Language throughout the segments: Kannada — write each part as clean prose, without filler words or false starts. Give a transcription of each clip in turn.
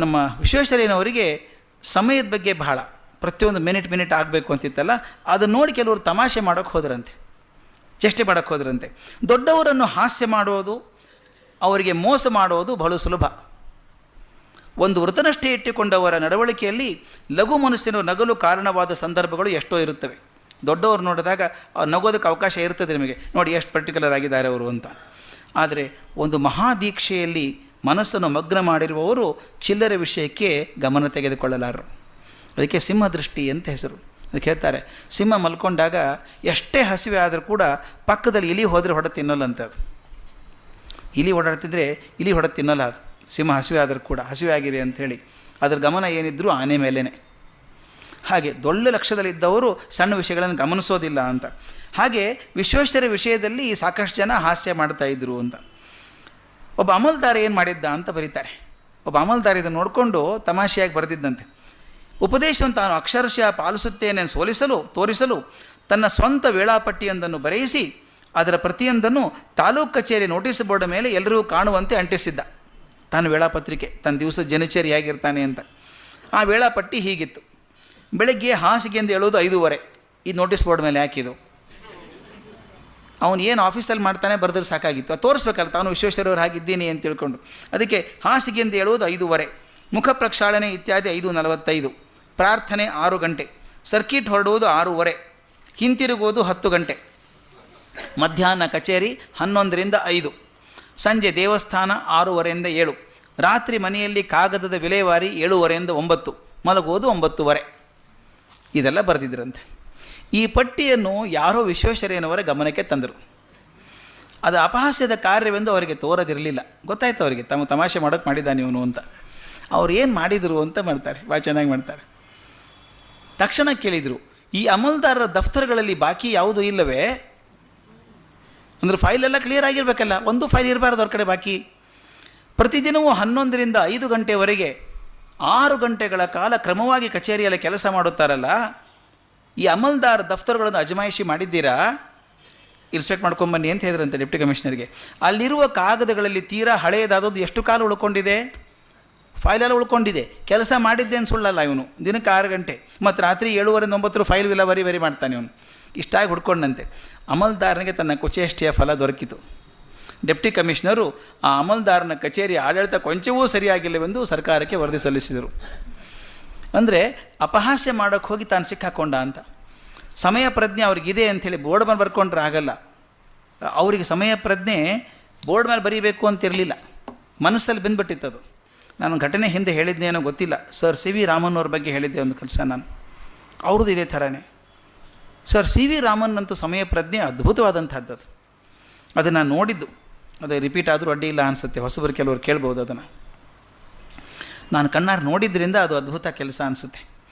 ನಮ್ಮ ವಿಶ್ವೇಶ್ವರಯ್ಯನವರಿಗೆ ಸಮಯದ ಬಗ್ಗೆ ಬಹಳ ಪ್ರತಿಯೊಂದು ಮಿನಿಟ್ ಆಗಬೇಕು ಅಂತಿತ್ತಲ್ಲ, ಅದನ್ನು ನೋಡಿ ಕೆಲವರು ತಮಾಷೆ ಮಾಡೋಕ್ಕೆ ಹೋದ್ರಂತೆ, ಚೇಷ್ಟೆ ಮಾಡೋಕ್ಕೆ ಹೋದ್ರಂತೆ. ದೊಡ್ಡವರನ್ನು ಹಾಸ್ಯ ಮಾಡೋದು, ಅವರಿಗೆ ಮೋಸ ಮಾಡೋದು ಬಹಳ ಸುಲಭ. ಒಂದು ವೃತನಷ್ಟೇ ಇಟ್ಟುಕೊಂಡವರ ನಡವಳಿಕೆಯಲ್ಲಿ ಲಘು ಮನಸ್ಸಿನ ನಗಲು ಕಾರಣವಾದ ಸಂದರ್ಭಗಳು ಎಷ್ಟೋ ಇರುತ್ತವೆ. ದೊಡ್ಡವರು ನೋಡಿದಾಗ ನಗೋದಕ್ಕೆ ಅವಕಾಶ ಇರ್ತದೆ ನಿಮಗೆ, ನೋಡಿ ಎಷ್ಟು ಪರ್ಟಿಕ್ಯುಲರ್ ಆಗಿದ್ದಾರೆ ಅವರು ಅಂತ. ಆದರೆ ಒಂದು ಮಹಾದೀಕ್ಷೆಯಲ್ಲಿ ಮನಸ್ಸನ್ನು ಮಗ್ನ ಮಾಡಿರುವವರು ಚಿಲ್ಲರೆ ವಿಷಯಕ್ಕೆ ಗಮನ ತೆಗೆದುಕೊಳ್ಳಲಾರರು. ಅದಕ್ಕೆ ಸಿಂಹದೃಷ್ಟಿ ಅಂತ ಹೆಸರು. ಅದಕ್ಕೆ ಹೇಳ್ತಾರೆ, ಸಿಂಹ ಮಲ್ಕೊಂಡಾಗ ಎಷ್ಟೇ ಹಸಿವೆ ಆದರೂ ಕೂಡ ಪಕ್ಕದಲ್ಲಿ ಇಲಿ ಹೋದರೆ ಹೊಡೆ ತಿನ್ನಲ್ಲ ಅಂತ. ಅದು ಇಲಿ ಓಡಾಡ್ತಿದ್ರೆ ಇಲಿ ಹೊಡೆ ತಿನ್ನಲ್ಲ ಅದು. ಸಿಂಹ ಹಸಿವೆ ಆದರೂ ಕೂಡ ಹಸಿವೆ ಆಗಿದೆ ಅಂಥೇಳಿ ಅದ್ರ ಗಮನ ಏನಿದ್ರೂ ಆನೆ ಮೇಲೇ. ಹಾಗೆ ದೊಡ್ಡ ಲಕ್ಷ್ಯದಲ್ಲಿದ್ದವರು ಸಣ್ಣ ವಿಷಯಗಳನ್ನು ಗಮನಿಸೋದಿಲ್ಲ ಅಂತ. ಹಾಗೆ ವಿಶ್ವೇಶ್ವರ ವಿಷಯದಲ್ಲಿ ಸಾಕಷ್ಟು ಜನ ಹಾಸ್ಯ ಮಾಡ್ತಾಯಿದ್ರು ಅಂತ. ಒಬ್ಬ ಅಮಲ್ದಾರ ಏನು ಮಾಡಿದ್ದ ಅಂತ ಬರೀತಾರೆ. ಒಬ್ಬ ಅಮಲ್ದಾರ ಇದನ್ನು ನೋಡಿಕೊಂಡು ತಮಾಷೆಯಾಗಿ ಬರೆದಿದ್ದಂತೆ. ಉಪದೇಶವನ್ನು ತಾನು ಅಕ್ಷರಶಃ ಪಾಲಿಸುತ್ತೇನೆ ತೋರಿಸಲು ತನ್ನ ಸ್ವಂತ ವೇಳಾಪಟ್ಟಿಯೊಂದನ್ನು ಬರೆಯಿಸಿ ಅದರ ಪ್ರತಿಯೊಂದನ್ನು ತಾಲೂಕು ಕಚೇರಿ ನೋಟಿಸ್ ಬೋರ್ಡ್ ಮೇಲೆ ಎಲ್ಲರಿಗೂ ಕಾಣುವಂತೆ ಅಂಟಿಸಿದ್ದ. ತಾನು ವೇಳಾಪತ್ರಿಕೆ, ತನ್ನ ದಿವಸ ದಿನಚರಿ ಹೇಗಿರ್ತಾನೆ ಅಂತ. ಆ ವೇಳಾಪಟ್ಟಿ ಹೀಗಿತ್ತು: ಬೆಳಗ್ಗೆ ಹಾಸಿಗೆಯಿಂದ ಹೇಳೋದು 5:30. ಈ ನೋಟಿಸ್ ಬೋರ್ಡ್ ಮೇಲೆ ಹಾಕಿದ್ದು ಅವನು ಏನು ಆಫೀಸಲ್ಲಿ ಮಾಡ್ತಾನೆ ಬರೆದ್ರೆ ಸಾಕಾಗಿತ್ತು. ಅದು ತೋರಿಸ್ಬೇಕಲ್ಲ ತಾನು ವಿಶ್ವೇಶ್ವರಯ್ಯವ್ರು ಹಾಗಿದ್ದೀನಿ ಅಂತ ತಿಳ್ಕೊಂಡು. ಅದಕ್ಕೆ ಹಾಸಿಗೆಯಿಂದ ಹೇಳೋದು 5:30, ಮುಖ ಪ್ರಕ್ಷಾಳನೆ ಇತ್ಯಾದಿ 5:45, ಪ್ರಾರ್ಥನೆ 6 ಗಂಟೆ, ಸರ್ಕಿಟ್ ಹೊರಡುವುದು 6:30, ಹಿಂತಿರುಗುವುದು 10 ಗಂಟೆ, ಮಧ್ಯಾಹ್ನ ಕಚೇರಿ 11ರಿಂದ 5, ಸಂಜೆ ದೇವಸ್ಥಾನ 6:30ಯಿಂದ 7, ರಾತ್ರಿ ಮನೆಯಲ್ಲಿ ಕಾಗದದ ವಿಲೇವಾರಿ 7:30ಯಿಂದ 9, ಮಲಗುವುದು 9:30. ಇದೆಲ್ಲ ಬರೆದಿದ್ರಂತೆ. ಈ ಪಟ್ಟಿಯನ್ನು ಯಾರೋ ವಿಶ್ವೇಶ್ವರಯ್ಯನವರ ಗಮನಕ್ಕೆ ತಂದರು. ಅದು ಅಪಹಾಸ್ಯದ ಕಾರ್ಯವೆಂದು ಅವರಿಗೆ ತೋರದಿರಲಿಲ್ಲ. ಗೊತ್ತಾಯ್ತು ಅವರಿಗೆ ತಮಾಷೆ ಮಾಡೋಕ್ಕೆ ಮಾಡಿದ್ದಾನೆ ಇವನು ಅಂತ. ಅವ್ರು ಏನು ಮಾಡಿದರು ಅಂತ ಮಾಡ್ತಾರೆ, ಭಾಳ ಚೆನ್ನಾಗಿ ಮಾಡ್ತಾರೆ. ತಕ್ಷಣ ಕೇಳಿದರು, ಈ ಅಮಲ್ದಾರರ ದಫ್ತರ್ಗಳಲ್ಲಿ ಬಾಕಿ ಯಾವುದೂ ಇಲ್ಲವೇ? ಅಂದರೆ ಫೈಲೆಲ್ಲ ಕ್ಲಿಯರ್ ಆಗಿರಬೇಕಲ್ಲ, ಒಂದು ಫೈಲ್ ಇರಬಾರ್ದು ಅವ್ರ ಕಡೆ ಬಾಕಿ. ಪ್ರತಿದಿನವೂ 11ರಿಂದ 5 ಗಂಟೆವರೆಗೆ 6 ಗಂಟೆಗಳ ಕಾಲ ಕ್ರಮವಾಗಿ ಕಚೇರಿಯಲ್ಲಿ ಕೆಲಸ ಮಾಡುತ್ತಾರಲ್ಲ, ಈ ಅಮಲ್ದಾರ್ ದಫ್ತರ್ಗಳನ್ನು ಅಜಮಾಯಿಷಿ ಮಾಡಿದ್ದೀರಾ? ಇನ್ಸ್ಪೆಕ್ಟ್ ಮಾಡ್ಕೊಂಬನ್ನಿ ಅಂತ ಹೇಳಿದ್ರಂತೆ ಡೆಪ್ಟಿ ಕಮಿಷನರ್ಗೆ. ಅಲ್ಲಿರುವ ಕಾಗದಗಳಲ್ಲಿ ತೀರಾ ಹಳೆಯದಾದದ್ದು ಎಷ್ಟು ಕಾಲ ಉಳ್ಕೊಂಡಿದೆ? ಫೈಲೆಲ್ಲ ಉಳ್ಕೊಂಡಿದೆ. ಕೆಲಸ ಮಾಡಿದ್ದೇನು ಸುಳ್ಳಲ್ಲ ಇವನು. ದಿನಕ್ಕೆ 6 ಗಂಟೆ ಮತ್ತು ರಾತ್ರಿ 7:30ರಿಂದ 9 ಫೈಲ್ ಇಲ್ಲ ಬರಿ ಮಾಡ್ತಾನೆ ಇವನು. ಇಷ್ಟಾಗಿ ಹುಡ್ಕೊಂಡಂತೆ ಅಮಲ್ದಾರನಿಗೆ ತನ್ನ ಕುಚೇಷ್ಟೆಯ ಫಲ ದೊರಕಿತು. ಡೆಪ್ಟಿ ಕಮಿಷನರು ಆ ಅಮಲ್ದಾರನ ಕಚೇರಿ ಆಡಳಿತ ಕೊಂಚವೂ ಸರಿಯಾಗಿಲ್ಲವೆಂದು ಸರ್ಕಾರಕ್ಕೆ ವರದಿ ಸಲ್ಲಿಸಿದರು. ಅಂದರೆ ಅಪಹಾಸ್ಯ ಮಾಡೋಕ್ಕೆ ಹೋಗಿ ತಾನು ಸಿಕ್ಕಾಕೊಂಡ ಅಂತ. ಸಮಯ ಪ್ರಜ್ಞೆ ಅವ್ರಿಗಿದೆ ಅಂಥೇಳಿ ಬೋರ್ಡ್ ಮೇಲೆ ಬರ್ಕೊಂಡ್ರೆ ಆಗಲ್ಲ. ಅವರಿಗೆ ಸಮಯ ಪ್ರಜ್ಞೆ ಬೋರ್ಡ್ ಮೇಲೆ ಬರೀಬೇಕು ಅಂತಿರಲಿಲ್ಲ, ಮನಸ್ಸಲ್ಲಿ ಬಂದುಬಿಟ್ಟಿತ್ತದು. ನಾನು ಘಟನೆ ಹಿಂದೆ ಹೇಳಿದ್ದೇನೋ ಗೊತ್ತಿಲ್ಲ, ಸರ್ ಸಿ ವಿ ರಾಮನ್ ಅವ್ರ ಬಗ್ಗೆ ಹೇಳಿದ್ದೆ ಒಂದು ಕೆಲಸ ನಾನು. ಅವ್ರದ್ದು ಇದೇ ಥರನೇ. ಸರ್ ಸಿ ವಿ ರಾಮನ್ ಅಂತೂ ಸಮಯ ಪ್ರಜ್ಞೆ ಅದ್ಭುತವಾದಂಥದ್ದು. ಅದನ್ನು ನಾನು ನೋಡಿದ್ದು, ಅದು ರಿಪೀಟ್ ಆದರೂ ಅಡ್ಡಿ ಇಲ್ಲ ಅನಿಸುತ್ತೆ. ಹೊಸಬರು ಕೆಲವರು ಕೇಳ್ಬೋದು ಅದನ್ನು. ನಾನು ಕಣ್ಣಾರು ನೋಡಿದ್ರಿಂದ ಅದು ಅದ್ಭುತ ಕೆಲಸ ಅನಿಸುತ್ತೆ.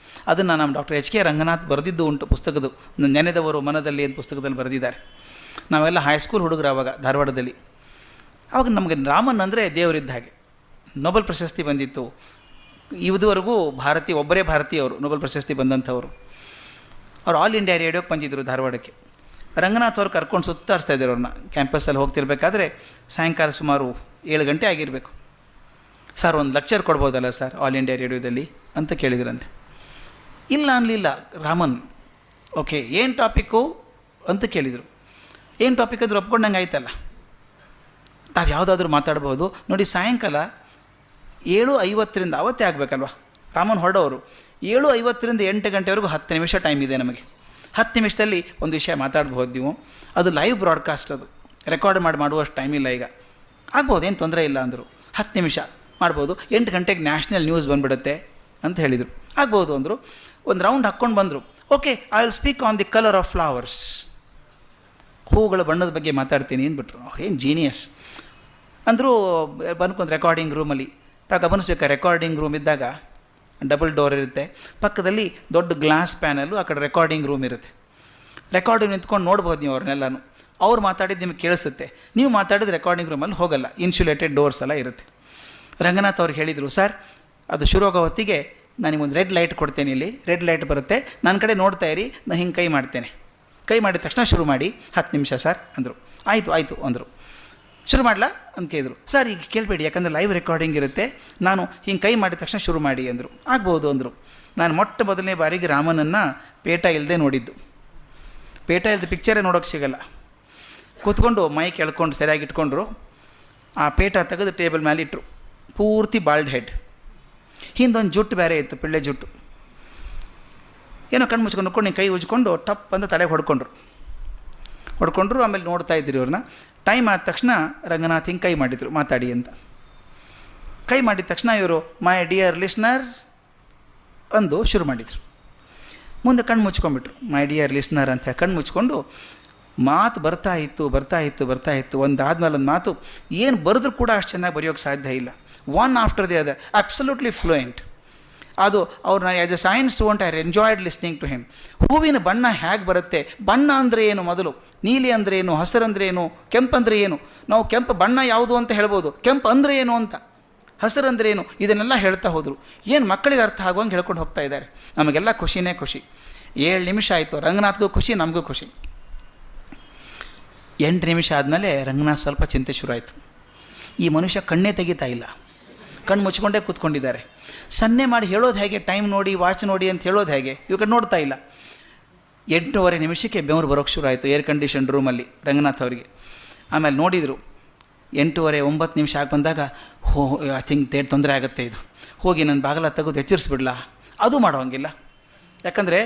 ಅದನ್ನು ನಮ್ಮ ಡಾಕ್ಟರ್ H.K. ರಂಗನಾಥ್ ಬರೆದಿದ್ದು ಉಂಟು ಪುಸ್ತಕದ್ದು. ನೆನೆದವರು ಮನದಲ್ಲಿ ಅಂತ ಪುಸ್ತಕದಲ್ಲಿ ಬರೆದಿದ್ದಾರೆ. ನಾವೆಲ್ಲ ಹೈಸ್ಕೂಲ್ ಹುಡುಗರು ಆವಾಗ ಧಾರವಾಡದಲ್ಲಿ. ಆವಾಗ ನಮಗೆ ರಾಮನ್ ಅಂದರೆ ದೇವರಿದ್ದ ಹಾಗೆ. ನೊಬೆಲ್ ಪ್ರಶಸ್ತಿ ಬಂದಿತ್ತು. ಇದುವರೆಗೂ ಒಬ್ಬರೇ ಭಾರತೀಯವರು ನೊಬೆಲ್ ಪ್ರಶಸ್ತಿ ಬಂದಂಥವರು. ಅವ್ರು ಆಲ್ ಇಂಡಿಯಾ ರೇಡಿಯೋಕ್ಕೆ ಬಂದಿದ್ದರು ಧಾರವಾಡಕ್ಕೆ. ರಂಗನಾಥ್ ಅವ್ರು ಕರ್ಕೊಂಡು ಸುತ್ತಾಡಿಸ್ತಾಯಿದ್ರು ಅವ್ರನ್ನ. ಕ್ಯಾಂಪಸ್ಸಲ್ಲಿ ಹೋಗ್ತಿರ್ಬೇಕಾದ್ರೆ ಸಾಯಂಕಾಲ ಸುಮಾರು 7 ಗಂಟೆ ಆಗಿರಬೇಕು. ಸರ್ ಒಂದು ಲೆಕ್ಚರ್ ಕೊಡ್ಬೋದಲ್ಲ ಸರ್ ಆಲ್ ಇಂಡಿಯಾ ರೇಡಿಯೋದಲ್ಲಿ ಅಂತ ಕೇಳಿದ್ರಂತೆ. ಇಲ್ಲ ಅನ್ನಲಿಲ್ಲ ರಾಮನ್. ಓಕೆ ಏನು ಟಾಪಿಕ್ಕು ಅಂತ ಕೇಳಿದರು. ಏನು ಟಾಪಿಕ್ ಆದರೂ ಒಪ್ಕೊಂಡಂಗೆ ಆಯ್ತಲ್ಲ, ತಾವು ಯಾವುದಾದ್ರೂ ಮಾತಾಡ್ಬೋದು. ನೋಡಿ ಸಾಯಂಕಾಲ 7:50ರಿಂದ ಅವತ್ತೇ ಆಗಬೇಕಲ್ವ, ರಾಮನ್ ಹೊರಡೋರು 7:50ರಿಂದ 8 ಗಂಟೆವರೆಗೂ 10 ನಿಮಿಷ ಟೈಮ್ ಇದೆ ನಮಗೆ. 10 ನಿಮಿಷದಲ್ಲಿ ಒಂದು ವಿಷಯ ಮಾತಾಡ್ಬೋದು ನೀವು. ಅದು ಲೈವ್ ಬ್ರಾಡ್ಕಾಸ್ಟ್, ಅದು ರೆಕಾರ್ಡ್ ಮಾಡುವಷ್ಟು ಟೈಮ್ ಇಲ್ಲ ಈಗ. ಆಗ್ಬೋದು, ಏನು ತೊಂದರೆ ಇಲ್ಲ ಅಂದರು. 10 ನಿಮಿಷ ಮಾಡ್ಬೋದು. 8 ಗಂಟೆಗೆ ನ್ಯಾಷನಲ್ ನ್ಯೂಸ್ ಬಂದುಬಿಡುತ್ತೆ ಅಂತ ಹೇಳಿದರು. ಆಗ್ಬೋದು ಅಂದರು. ಒಂದು ರೌಂಡ್ ಹಾಕ್ಕೊಂಡು ಬಂದರು. Okay, I will speak on the colour of flowers. ಹೂಗಳ ಬಣ್ಣದ ಬಗ್ಗೆ ಮಾತಾಡ್ತೀನಿ ಅಂದ್ಬಿಟ್ರು. ಅವ್ರೇನು ಜೀನಿಯಸ್ ಅಂದರು. ಬಂದ್ಕೊಂಡು ರೆಕಾರ್ಡಿಂಗ್ ರೂಮಲ್ಲಿ ಗಮನಿಸ್ಬೇಕು. ರೆಕಾರ್ಡಿಂಗ್ ರೂಮ್ ಇದ್ದಾಗ ಡಬಲ್ ಡೋರ್ ಇರುತ್ತೆ, ಪಕ್ಕದಲ್ಲಿ ದೊಡ್ಡ ಗ್ಲಾಸ್ ಪ್ಯಾನಲ್ಲು, ಆ ಕಡೆ ರೆಕಾರ್ಡಿಂಗ್ ರೂಮ್ ಇರುತ್ತೆ. ರೆಕಾರ್ಡಿಂಗ್ ನಿಂತ್ಕೊಂಡು ನೋಡ್ಬೋದು ನೀವು ಅವ್ರನ್ನೆಲ್ಲನೂ. ಅವ್ರು ಮಾತಾಡಿದ್ದು ನಿಮಗೆ ಕೇಳಿಸುತ್ತೆ, ನೀವು ಮಾತಾಡಿದ ರೆಕಾರ್ಡಿಂಗ್ ರೂಮಲ್ಲಿ ಹೋಗಲ್ಲ, ಇನ್ಸುಲೇಟೆಡ್ ಡೋರ್ಸ್ ಎಲ್ಲ ಇರುತ್ತೆ. ರಂಗನಾಥ್ ಅವ್ರಿಗೆ ಹೇಳಿದರು, ಸರ್ ಅದು ಶುರು ಆಗೋ ಹೊತ್ತಿಗೆ ನಾನು ನಿಮಗೊಂದು ರೆಡ್ ಲೈಟ್ ಕೊಡ್ತೇನೆ, ಇಲ್ಲಿ ರೆಡ್ ಲೈಟ್ ಬರುತ್ತೆ, ನನ್ನ ಕಡೆ ನೋಡ್ತಾ ಇರಿ, ನಾನು ಹಿಂಗೆ ಕೈ ಮಾಡ್ತೇನೆ, ಕೈ ಮಾಡಿದ ತಕ್ಷಣ ಶುರು ಮಾಡಿ 10 ನಿಮಿಷ ಸರ್ ಅಂದರು. ಆಯಿತು ಅಂದರು. ಶುರು ಮಾಡಲಾ ಅಂತ ಕೇಳಿದ್ರು. ಸರ್ ಈಗ ಕೇಳಬೇಡಿ, ಯಾಕಂದರೆ ಲೈವ್ ರೆಕಾರ್ಡಿಂಗ್ ಇರುತ್ತೆ, ನಾನು ಹಿಂಗೆ ಕೈ ಮಾಡಿದ ತಕ್ಷಣ ಶುರು ಮಾಡಿ ಅಂದರು. ಆಗ್ಬೋದು ಅಂದರು. ನಾನು ಮೊಟ್ಟ ಮೊದಲನೇ ಬಾರಿಗೆ ರಾಮನನ್ನು ಪೇಟ ಇಲ್ಲದೆ ನೋಡಿದ್ದು. ಪೇಟ ಇಲ್ಲದೆ ಪಿಕ್ಚರೇ ನೋಡೋಕ್ಕೆ ಸಿಗಲ್ಲ. ಕೂತ್ಕೊಂಡು ಮೈಕ್ ಎಳ್ಕೊಂಡು ಸರಿಯಾಗಿ ಇಟ್ಕೊಂಡ್ರು. ಆ ಪೇಟ ತೆಗೆದು ಟೇಬಲ್ ಮೇಲೆ ಇಟ್ಟರು. ಪೂರ್ತಿ ಬಾಲ್ಡ್ ಹೆಡ್, ಹಿಂದೊಂದು ಜುಟ್ಟು ಬೇರೆ ಇತ್ತು, ಪಿಳ್ಳೆ ಜುಟ್ಟು. ಏನೋ ಕಣ್ಣು ಮುಚ್ಕೊಂಡು ನೋಡ್ಕೊಂಡು ಕೈ ಉಜ್ಕೊಂಡು ಟಪ್ ಅಂತ ತಲೆಗೆ ಹೊಡ್ಕೊಂಡ್ರು. ಆಮೇಲೆ ನೋಡ್ತಾ ಇದ್ದರು ಇವ್ರನ್ನ. ಟೈಮ್ ಆದ ತಕ್ಷಣ ರಂಗನಾಥ್ ಹಿಂಗೆ ಕೈ ಮಾಡಿದರು, ಮಾತಾಡಿ ಅಂತ. ಕೈ ಮಾಡಿದ ತಕ್ಷಣ ಇವರು ಮೈ ಡಿಯರ್ ಲಿಸ್ನರ್ ಅಂದು ಶುರು ಮಾಡಿದರು. ಮುಂದೆ ಕಣ್ಣು ಮುಚ್ಕೊಂಡ್ಬಿಟ್ರು. ಮೈ ಡಿಯರ್ ಲಿಸ್ನರ್ ಅಂತ ಕಣ್ಣು ಮುಚ್ಕೊಂಡು ಮಾತು ಬರ್ತಾ ಇತ್ತು. ಒಂದಾದ್ಮೇಲೆ ಒಂದು ಮಾತು ಏನು ಬರೆದ್ರೂ ಕೂಡ ಅಷ್ಟು ಚೆನ್ನಾಗಿ ಬರೆಯೋಕ್ಕೆ ಸಾಧ್ಯ ಇಲ್ಲ. One after the other, absolutely fluent. ಅದು ಅವ್ರನ್ನ as a science student I enjoyed listening to him. ಹೂವಿನ ಬಣ್ಣ ಹೇಗೆ ಬರುತ್ತೆ, ಬಣ್ಣ ಅಂದರೆ ಏನು, ಮೊದಲು ನೀಲಿ ಅಂದರೆ ಏನು, ಹಸಿರು ಅಂದರೆ ಏನು, ಕೆಂಪು ಅಂದರೆ ಏನು. ನಾವು ಕೆಂಪು ಬಣ್ಣ ಯಾವುದು ಅಂತ ಹೇಳ್ಬೋದು, ಕೆಂಪು ಅಂದರೆ ಏನು ಅಂತ, ಹಸಿರು ಅಂದರೆ ಏನು, ಇದನ್ನೆಲ್ಲ ಹೇಳ್ತಾ ಹೋದರು. ಏನು ಮಕ್ಕಳಿಗೆ ಅರ್ಥ ಆಗುವಂಗೆ ಹೇಳ್ಕೊಂಡು ಹೋಗ್ತಾ ಇದ್ದಾರೆ. ನಮಗೆಲ್ಲ ಖುಷಿನೇ ಖುಷಿ. 7 ನಿಮಿಷ ಆಯಿತು. ರಂಗನಾಥ್ಗೂ ಖುಷಿ, ನಮಗೂ ಖುಷಿ. 8 ನಿಮಿಷ ಆದಮೇಲೆ ರಂಗನಾಥ್ ಸ್ವಲ್ಪ ಚಿಂತೆ ಶುರು ಆಯಿತು. ಈ ಮನುಷ್ಯ ಕಣ್ಣೇ ತೆಗಿತಾ ಇಲ್ಲ, ಕಣ್ಣು ಮುಚ್ಕೊಂಡೇ ಕೂತ್ಕೊಂಡಿದ್ದಾರೆ. ಸನ್ನೆ ಮಾಡಿ ಹೇಳೋದು ಹೇಗೆ, ಟೈಮ್ ನೋಡಿ ವಾಚ್ ನೋಡಿ ಅಂತ ಹೇಳೋದು ಹೇಗೆ, ಇವಾಗ ನೋಡ್ತಾ ಇಲ್ಲ. 8:15 ನಿಮಿಷಕ್ಕೆ ಬೆವರು ಬರೋಕ್ಕೆ ಶುರು ಆಯಿತು ಏರ್ ಕಂಡೀಷನ್ ರೂಮಲ್ಲಿ ರಂಗನಾಥ್ ಅವರಿಗೆ. ಆಮೇಲೆ ನೋಡಿದರು 8:30-9 ನಿಮಿಷ ಆಗಿ ಬಂದಾಗ, ಐ ಥಿಂಕ್ ತೊಂದರೆ ಆಗುತ್ತೆ, ಇದು ಹೋಗಿ ನನ್ನ ಬಾಗಲ ತೆಗೆದು ಎಚ್ಚರಿಸ್ಬಿಡ್ಲಾ, ಅದು ಮಾಡೋಂಗಿಲ್ಲ. ಯಾಕಂದರೆ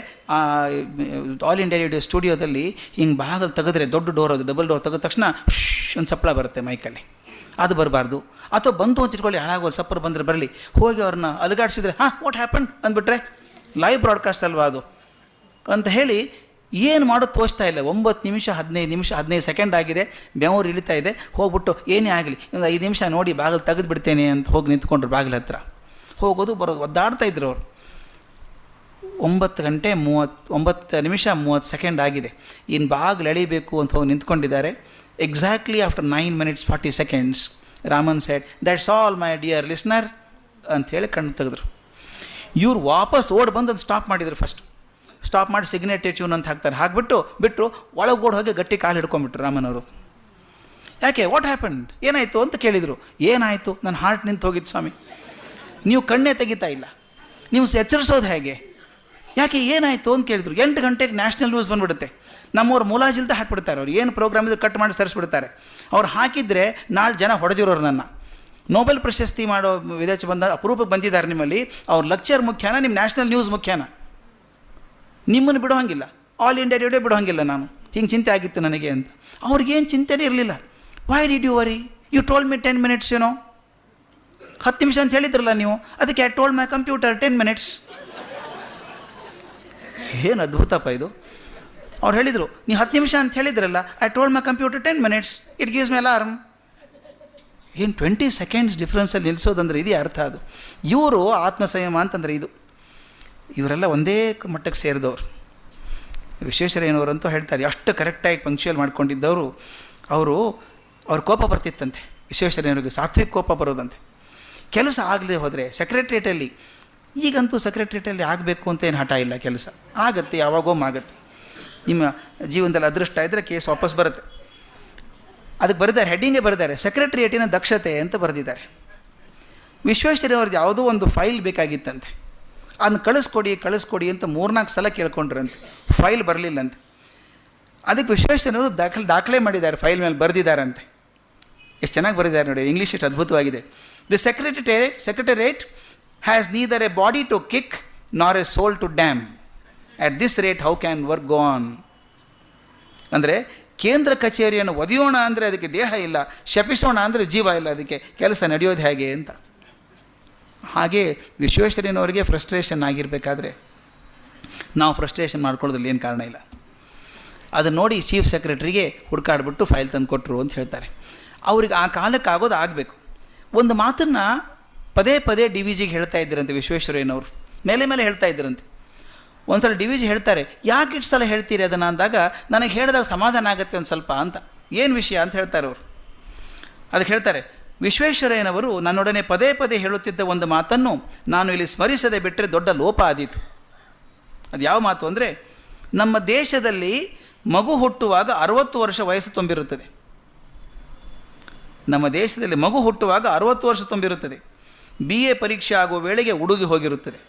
ಆಲ್ ಇಂಡಿಯಾ ರೇಡಿಯೋ ಸ್ಟುಡಿಯೋದಲ್ಲಿ ಹಿಂಗೆ ಬಾಗಿಲು ತೆಗೆದ್ರೆ, ದೊಡ್ಡ ಡೋರ್, ಅದು ಡಬಲ್ ಡೋರ್ ತೆಗೆದ ತಕ್ಷಣ ಒಂದು ಸಪ್ಪಳ ಬರುತ್ತೆ ಮೈಕಲ್ಲಿ, ಅದು ಬರಬಾರ್ದು. ಅಥವಾ ಬಂತು ಅಂತ ಇಟ್ಕೊಳ್ಳಿ, ಹಾಳಾಗೋದು ಸಪ್ಪರ್ ಬಂದರೆ ಬರಲಿ, ಹೋಗಿ ಅವ್ರನ್ನ ಅಲುಗಾಡಿಸಿದ್ರೆ ವಾಟ್ ಹ್ಯಾಪನ್ ಅಂದ್ಬಿಟ್ರೆ ಲೈವ್ ಬ್ರಾಡ್ಕಾಸ್ಟ್ ಅಲ್ವಾ ಅದು ಅಂತ ಹೇಳಿ ಏನು ಮಾಡೋದು ತೋಚ್ತಾ ಇಲ್ಲ. 9 ನಿಮಿಷ 15 ಸೆಕೆಂಡ್ ಆಗಿದೆ, ಬೆವರು ಇಳಿತಾ ಇದೆ. ಹೋಗ್ಬಿಟ್ಟು ಏನೇ ಆಗಲಿ ಒಂದು 5 ನಿಮಿಷ ನೋಡಿ ಬಾಗಿಲು ತೆಗೆದು ಬಿಡ್ತೇನೆ ಅಂತ ಹೋಗಿ ನಿಂತ್ಕೊಂಡ್ರು. ಬಾಗಿಲ ಹತ್ರ ಹೋಗೋದು ಬರೋದು ಒದ್ದಾಡ್ತಾ ಇದ್ರು ಅವರು. 9 ನಿಮಿಷ 30 ಸೆಕೆಂಡ್ ಆಗಿದೆ. ಇನ್ನು ಬಾಗಿಲು ಎಳಿಬೇಕು ಅಂತ ಹೋಗಿ ನಿಂತ್ಕೊಂಡಿದ್ದಾರೆ. Exactly after 9 minutes 40 seconds Raman shed, that's all my dear listener ಅಂಥೇಳಿ ಕಣ್ಣು ತೆಗೆದ್ರು. ಇವ್ರು ವಾಪಸ್ ಓಡಿ ಬಂದು ಅದು ಸ್ಟಾಪ್ ಮಾಡಿದರು. ಫಸ್ಟ್ ಸ್ಟಾಪ್ ಮಾಡಿ ಸಿಗ್ನೇಟರಿ ಟ್ಯೂನ್ ಅಂತ ಹಾಕ್ತಾರೆ, ಬಿಟ್ಟರು ಒಳಗೆ ಓಡಿ ಹೋಗಿ ಗಟ್ಟಿ ಕಾಲು ಹಿಡ್ಕೊಂಡ್ಬಿಟ್ರು ರಾಮನ್ ಅವರು. ಯಾಕೆ, ವಾಟ್ ಹ್ಯಾಪನ್ಡ್, ಏನಾಯಿತು ಅಂತ ಕೇಳಿದರು. ಏನಾಯಿತು, ನನ್ನ ಹಾರ್ಟ್ ನಿಂತು ಹೋಗಿತ್ತು ಸ್ವಾಮಿ, ನೀವು ಕಣ್ಣೇ ತೆಗಿತಾ ಇಲ್ಲ, ನೀವು ಎಚ್ಚರಿಸೋದು ಹೇಗೆ, ಯಾಕೆ ಏನಾಯಿತು ಅಂತ ಕೇಳಿದರು. 8 ಗಂಟೆಗೆ ನ್ಯಾಷನಲ್ ನ್ಯೂಸ್ ಬಂದುಬಿಡುತ್ತೆ. ನಮ್ಮವ್ರು ಮುಲಾಜಿಲ್ದ ಹಾಕಿಬಿಡ್ತಾರೆ. ಅವ್ರು ಏನು ಪ್ರೋಗ್ರಾಮ್ ಇದ್ರು ಕಟ್ ಮಾಡಿ ಸರಿಸ್ಬಿಡ್ತಾರೆ. ಅವ್ರು ಹಾಕಿದರೆ ನಾಳೆ ಜನ ಹೊಡೆದಿರೋರು. ನನ್ನ ನೋಬೆಲ್ ಪ್ರಶಸ್ತಿ ಮಾಡೋ ವಿದೇಶ ಬಂದ ಅಪರೂಪಕ್ಕೆ ಬಂದಿದ್ದಾರೆ ನಿಮ್ಮಲ್ಲಿ. ಅವ್ರ ಲೆಕ್ಚರ್ ಮುಖ್ಯನ, ನಿಮ್ಮ ನ್ಯಾಷನಲ್ ನ್ಯೂಸ್ ಮುಖ್ಯನ? ನಿಮ್ಮನ್ನು ಬಿಡೋ ಹಾಗಿಲ್ಲ, ಆಲ್ ಇಂಡಿಯಾ ರೇಡಿಯೋ ಬಿಡೋ ಹಾಗಿಲ್ಲ. ನಾನು ಹಿಂಗೆ ಚಿಂತೆ ಆಗಿತ್ತು ನನಗೆ ಅಂತ. ಅವ್ರಿಗೇನು ಚಿಂತೆನೇ ಇರಲಿಲ್ಲ. Why did you worry, you told me 10 minutes, 10 ನಿಮಿಷ ಅಂತ ಹೇಳಿದ್ರಲ್ಲ ನೀವು, ಅದಕ್ಕೆ I told my computer 10 minutes. ಏನು ಅದ್ಭುತಪ್ಪ ಇದು. ಅವ್ರು ಹೇಳಿದರು, ನೀವು 10 ನಿಮಿಷ ಅಂತ ಹೇಳಿದ್ರಲ್ಲ, I told my computer 10 minutes, it gives my alarm. ಏನು 20 seconds ಡಿಫ್ರೆನ್ಸಲ್ಲಿ ನಿಲ್ಲಿಸೋದಂದ್ರೆ ಇದೇ ಅರ್ಥ. ಅದು ಇವರು ಆತ್ಮಸಂಯಮ ಅಂತಂದರೆ ಇದು. ಇವರೆಲ್ಲ ಒಂದೇ ಮಟ್ಟಕ್ಕೆ ಸೇರಿದವರು. ವಿಶ್ವೇಶ್ವರಯ್ಯನವರಂತೂ ಹೇಳ್ತಾರೆ, ಅಷ್ಟು ಕರೆಕ್ಟಾಗಿ ಪಂಕ್ಚುಯಲ್ ಮಾಡ್ಕೊಂಡಿದ್ದವರು. ಅವ್ರ ಕೋಪ ಬರ್ತಿತ್ತಂತೆ ವಿಶ್ವೇಶ್ವರಯ್ಯನವ್ರಿಗೆ, ಸಾತ್ವಿಕ ಕೋಪ ಬರೋದಂತೆ. ಕೆಲಸ ಆಗದೆ ಹೋದರೆ ಸೆಕ್ರೆಟ್ರಿಯೇಟಲ್ಲಿ, ಈಗಂತೂ ಸೆಕ್ರೆಟ್ರಿಯೇಟಲ್ಲಿ ಆಗಬೇಕು ಅಂತ ಏನು ಹಠ ಇಲ್ಲ, ಕೆಲಸ ಆಗುತ್ತೆ, ಯಾವಾಗೋಮ್ ಆಗುತ್ತೆ. ನಿಮ್ಮ ಜೀವನದಲ್ಲಿ ಅದೃಷ್ಟ ಇದ್ದರೆ ಕೇಸ್ ವಾಪಸ್ ಬರುತ್ತೆ. ಅದಕ್ಕೆ ಬರೆದಾರೆ, ಹೆಡ್ಡಿಂಗೇ ಬರೆದಾರೆ, ಸೆಕ್ರೆಟ್ರಿಯೇಟಿನ ದಕ್ಷತೆ ಅಂತ ಬರೆದಿದ್ದಾರೆ. ವಿಶ್ವೇಶ್ವರಯ್ಯವ್ರದ್ದು ಯಾವುದೋ ಒಂದು ಫೈಲ್ ಬೇಕಾಗಿತ್ತಂತೆ, ಅದನ್ನು ಕಳಿಸ್ಕೊಡಿ ಅಂತ 3-4 ಸಲ ಕೇಳ್ಕೊಂಡ್ರಂತೆ. ಫೈಲ್ ಬರಲಿಲ್ಲಂತೆ. ಅದಕ್ಕೆ ವಿಶ್ವೇಶ್ವರಯ್ಯನವರು ದಾಖಲೆ ಮಾಡಿದ್ದಾರೆ, ಫೈಲ್ ಮೇಲೆ ಬರೆದಿದ್ದಾರಂತೆ. ಎಷ್ಟು ಚೆನ್ನಾಗಿ ಬರೆದಿದ್ದಾರೆ ನೋಡಿ, ಇಂಗ್ಲೀಷ್ ಎಷ್ಟು ಅದ್ಭುತವಾಗಿದೆ. The secretariat has neither a body to kick nor a soul to damn. At this rate how can work go on. ಅಂದರೆ ಕೇಂದ್ರ ಕಚೇರಿಯನ್ನು ಒದೆಯೋಣ ಅಂದರೆ ಅದಕ್ಕೆ ದೇಹ ಇಲ್ಲ, ಶಪಿಸೋಣ ಅಂದರೆ ಜೀವ ಇಲ್ಲ, ಅದಕ್ಕೆ ಕೆಲಸ ನಡೆಯೋದು ಹೇಗೆ ಅಂತ. ಹಾಗೆ ವಿಶ್ವೇಶ್ವರಯ್ಯನವರಿಗೆ ಫ್ರಸ್ಟ್ರೇಷನ್ ಆಗಿರಬೇಕಾದ್ರೆ ನಾವು ಫ್ರಸ್ಟ್ರೇಷನ್ ಮಾಡ್ಕೊಳ್ಳೋದ್ರಲ್ಲಿ ಏನು ಕಾರಣ ಇಲ್ಲ. ಅದನ್ನು ನೋಡಿ ಚೀಫ್ ಸೆಕ್ರೆಟ್ರಿಗೆ ಹುಡುಕಾಡ್ಬಿಟ್ಟು ಫೈಲ್ ತಂದು ಕೊಟ್ಟರು ಅಂತ ಹೇಳ್ತಾರೆ. ಅವ್ರಿಗೆ ಆ ಕಾಲಕ್ಕೆ ಆಗೋದು ಆಗಬೇಕು. ಒಂದು ಮಾತನ್ನು ಪದೇ DVGಗೆ ಹೇಳ್ತಾ ಇದ್ದರಂತೆ ವಿಶ್ವೇಶ್ವರಯ್ಯನವರು, ಮೇಲೆ ಹೇಳ್ತಾ ಇದ್ದರಂತೆ. ಒಂದು ಸಲ DVG ಹೇಳ್ತಾರೆ, ಯಾಕೆ ಇಷ್ಟು ಸಲ ಹೇಳ್ತೀರಿ ಅದನ್ನು ಅಂದಾಗ, ನನಗೆ ಹೇಳಿದಾಗ ಸಮಾಧಾನ ಆಗುತ್ತೆ ಒಂದು ಸ್ವಲ್ಪ ಅಂತ. ಏನು ವಿಷಯ ಅಂತ ಹೇಳ್ತಾರೆ ಅವರು. ಅದಕ್ಕೆ ಹೇಳ್ತಾರೆ, ವಿಶ್ವೇಶ್ವರಯ್ಯನವರು ನನ್ನೊಡನೆ ಪದೇ ಹೇಳುತ್ತಿದ್ದ ಒಂದು ಮಾತನ್ನು ನಾನು ಇಲ್ಲಿ ಸ್ಮರಿಸದೆ ಬಿಟ್ಟರೆ ದೊಡ್ಡ ಲೋಪ ಆದೀತು. ಅದು ಯಾವ ಮಾತು ಅಂದರೆ, ನಮ್ಮ ದೇಶದಲ್ಲಿ ಮಗು ಹುಟ್ಟುವಾಗ 60 ವರ್ಷ ವಯಸ್ಸು ತುಂಬಿರುತ್ತದೆ. ನಮ್ಮ ದೇಶದಲ್ಲಿ ಮಗು ಹುಟ್ಟುವಾಗ 60 ವರ್ಷ ತುಂಬಿರುತ್ತದೆ. BA ಪರೀಕ್ಷೆ ಆಗುವ ವೇಳೆಗೆ ಹುಡುಗಿ ಹೋಗಿರುತ್ತದೆ.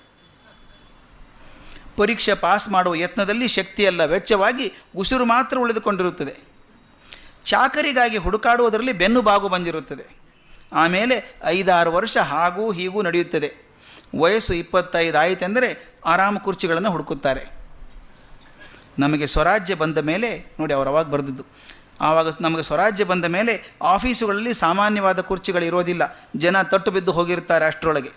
ಪರೀಕ್ಷೆ ಪಾಸ್ ಮಾಡುವ ಯತ್ನದಲ್ಲಿ ಶಕ್ತಿಯೆಲ್ಲ ವೆಚ್ಚವಾಗಿ ಉಸಿರು ಮಾತ್ರ ಉಳಿದುಕೊಂಡಿರುತ್ತದೆ. ಚಾಕರಿಗಾಗಿ ಹುಡುಕಾಡುವುದರಲ್ಲಿ ಬೆನ್ನು ಬಾಗು ಬಂದಿರುತ್ತದೆ. ಆಮೇಲೆ 5-6 ವರ್ಷ ಹಾಗೂ ಹೀಗೂ ನಡೆಯುತ್ತದೆ. ವಯಸ್ಸು 25 ಆಯಿತೆಂದರೆ ಆರಾಮ ಕುರ್ಚಿಗಳನ್ನು ಹುಡುಕುತ್ತಾರೆ. ನಮಗೆ ಸ್ವರಾಜ್ಯ ಬಂದ ಮೇಲೆ ನೋಡಿ, ಅವರು ಅವಾಗ ಬರೆದಿದ್ದು, ಆವಾಗ ನಮಗೆ ಸ್ವರಾಜ್ಯ ಬಂದ ಮೇಲೆ ಆಫೀಸುಗಳಲ್ಲಿ ಸಾಮಾನ್ಯವಾದ ಕುರ್ಚಿಗಳಿರೋದಿಲ್ಲ, ಜನ ತಟ್ಟು ಬಿದ್ದು ಹೋಗಿರ್ತಾರೆ ಅಷ್ಟರೊಳಗೆ.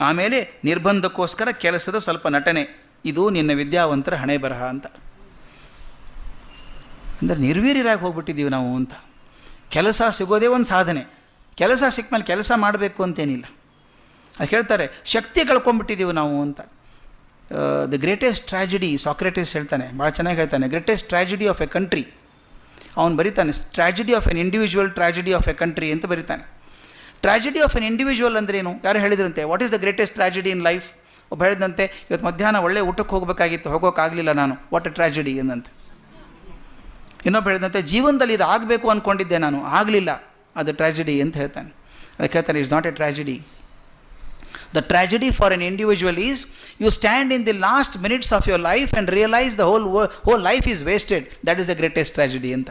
ಆಮೇಲೆ ನಿರ್ಬಂಧಕ್ಕೋಸ್ಕರ ಕೆಲಸದ ಸ್ವಲ್ಪ ನಟನೆ, ಇದು ನಿನ್ನ ವಿದ್ಯಾವಂತರ ಹಣೆ ಬರಹ ಅಂತ. ಅಂದರೆ ನಿರ್ವೀರ್ಯರಾಗಿ ಹೋಗ್ಬಿಟ್ಟಿದ್ದೀವಿ ನಾವು ಅಂತ. ಕೆಲಸ ಸಿಗೋದೇ ಒಂದು ಸಾಧನೆ. ಕೆಲಸ ಸಿಕ್ಕ ಮೇಲೆ ಕೆಲಸ ಮಾಡಬೇಕು ಅಂತೇನಿಲ್ಲ. ಅದು ಹೇಳ್ತಾರೆ, ಶಕ್ತಿ ಕಳ್ಕೊಂಡ್ಬಿಟ್ಟಿದ್ದೀವಿ ನಾವು ಅಂತ. ದ ಗ್ರೇಟೆಸ್ಟ್ ಟ್ರ್ಯಾಜಿಡಿ, ಸಾಕ್ರೆಟಿಸ್ ಹೇಳ್ತಾನೆ, ಭಾಳ ಚೆನ್ನಾಗಿ ಹೇಳ್ತಾನೆ, greatest tragedy of a country. ಅವನು ಬರೀತಾನೆ, tragedy of an individual, tragedy of a country ಅಂತ ಬರೀತಾನೆ. ಟ್ರ್ಯಾಜಿಡಿ ಆಫ್ ಎನ್ ಇಂಡಿವಿಜುವಲ್ ಅಂದ್ರೇನು? ಯಾರು ಹೇಳಿದ್ರಂತೆ, what is the greatest tragedy in life? ಒಬ್ಬ ಹೇಳಿದಂತೆ, ಇವತ್ತು ಮಧ್ಯಾಹ್ನ ಒಳ್ಳೆ ಊಟಕ್ಕೆ ಹೋಗಬೇಕಾಗಿತ್ತು, ಹೋಗೋಕ್ಕಾಗಲಿಲ್ಲ ನಾನು, ವಾಟ್ ಎ ಟ್ರ್ಯಾಜಿಡಿ ಎಂದಂತೆ. ಇನ್ನೊಬ್ಬ ಹೇಳಿದಂತೆ, ಜೀವನದಲ್ಲಿ ಇದು ಆಗಬೇಕು ಅಂದ್ಕೊಂಡಿದ್ದೆ ನಾನು, ಆಗಲಿಲ್ಲ, ಅದು ಟ್ರ್ಯಾಜಿಡಿ ಅಂತ ಹೇಳ್ತಾನೆ. ಅದಕ್ಕೆ ಹೇಳ್ತಾನೆ, it's not A tragedy. The tragedy for an individual is you stand in the last minutes of your life and realize the whole life is wasted. That is the greatest tragedy ಅಂತ.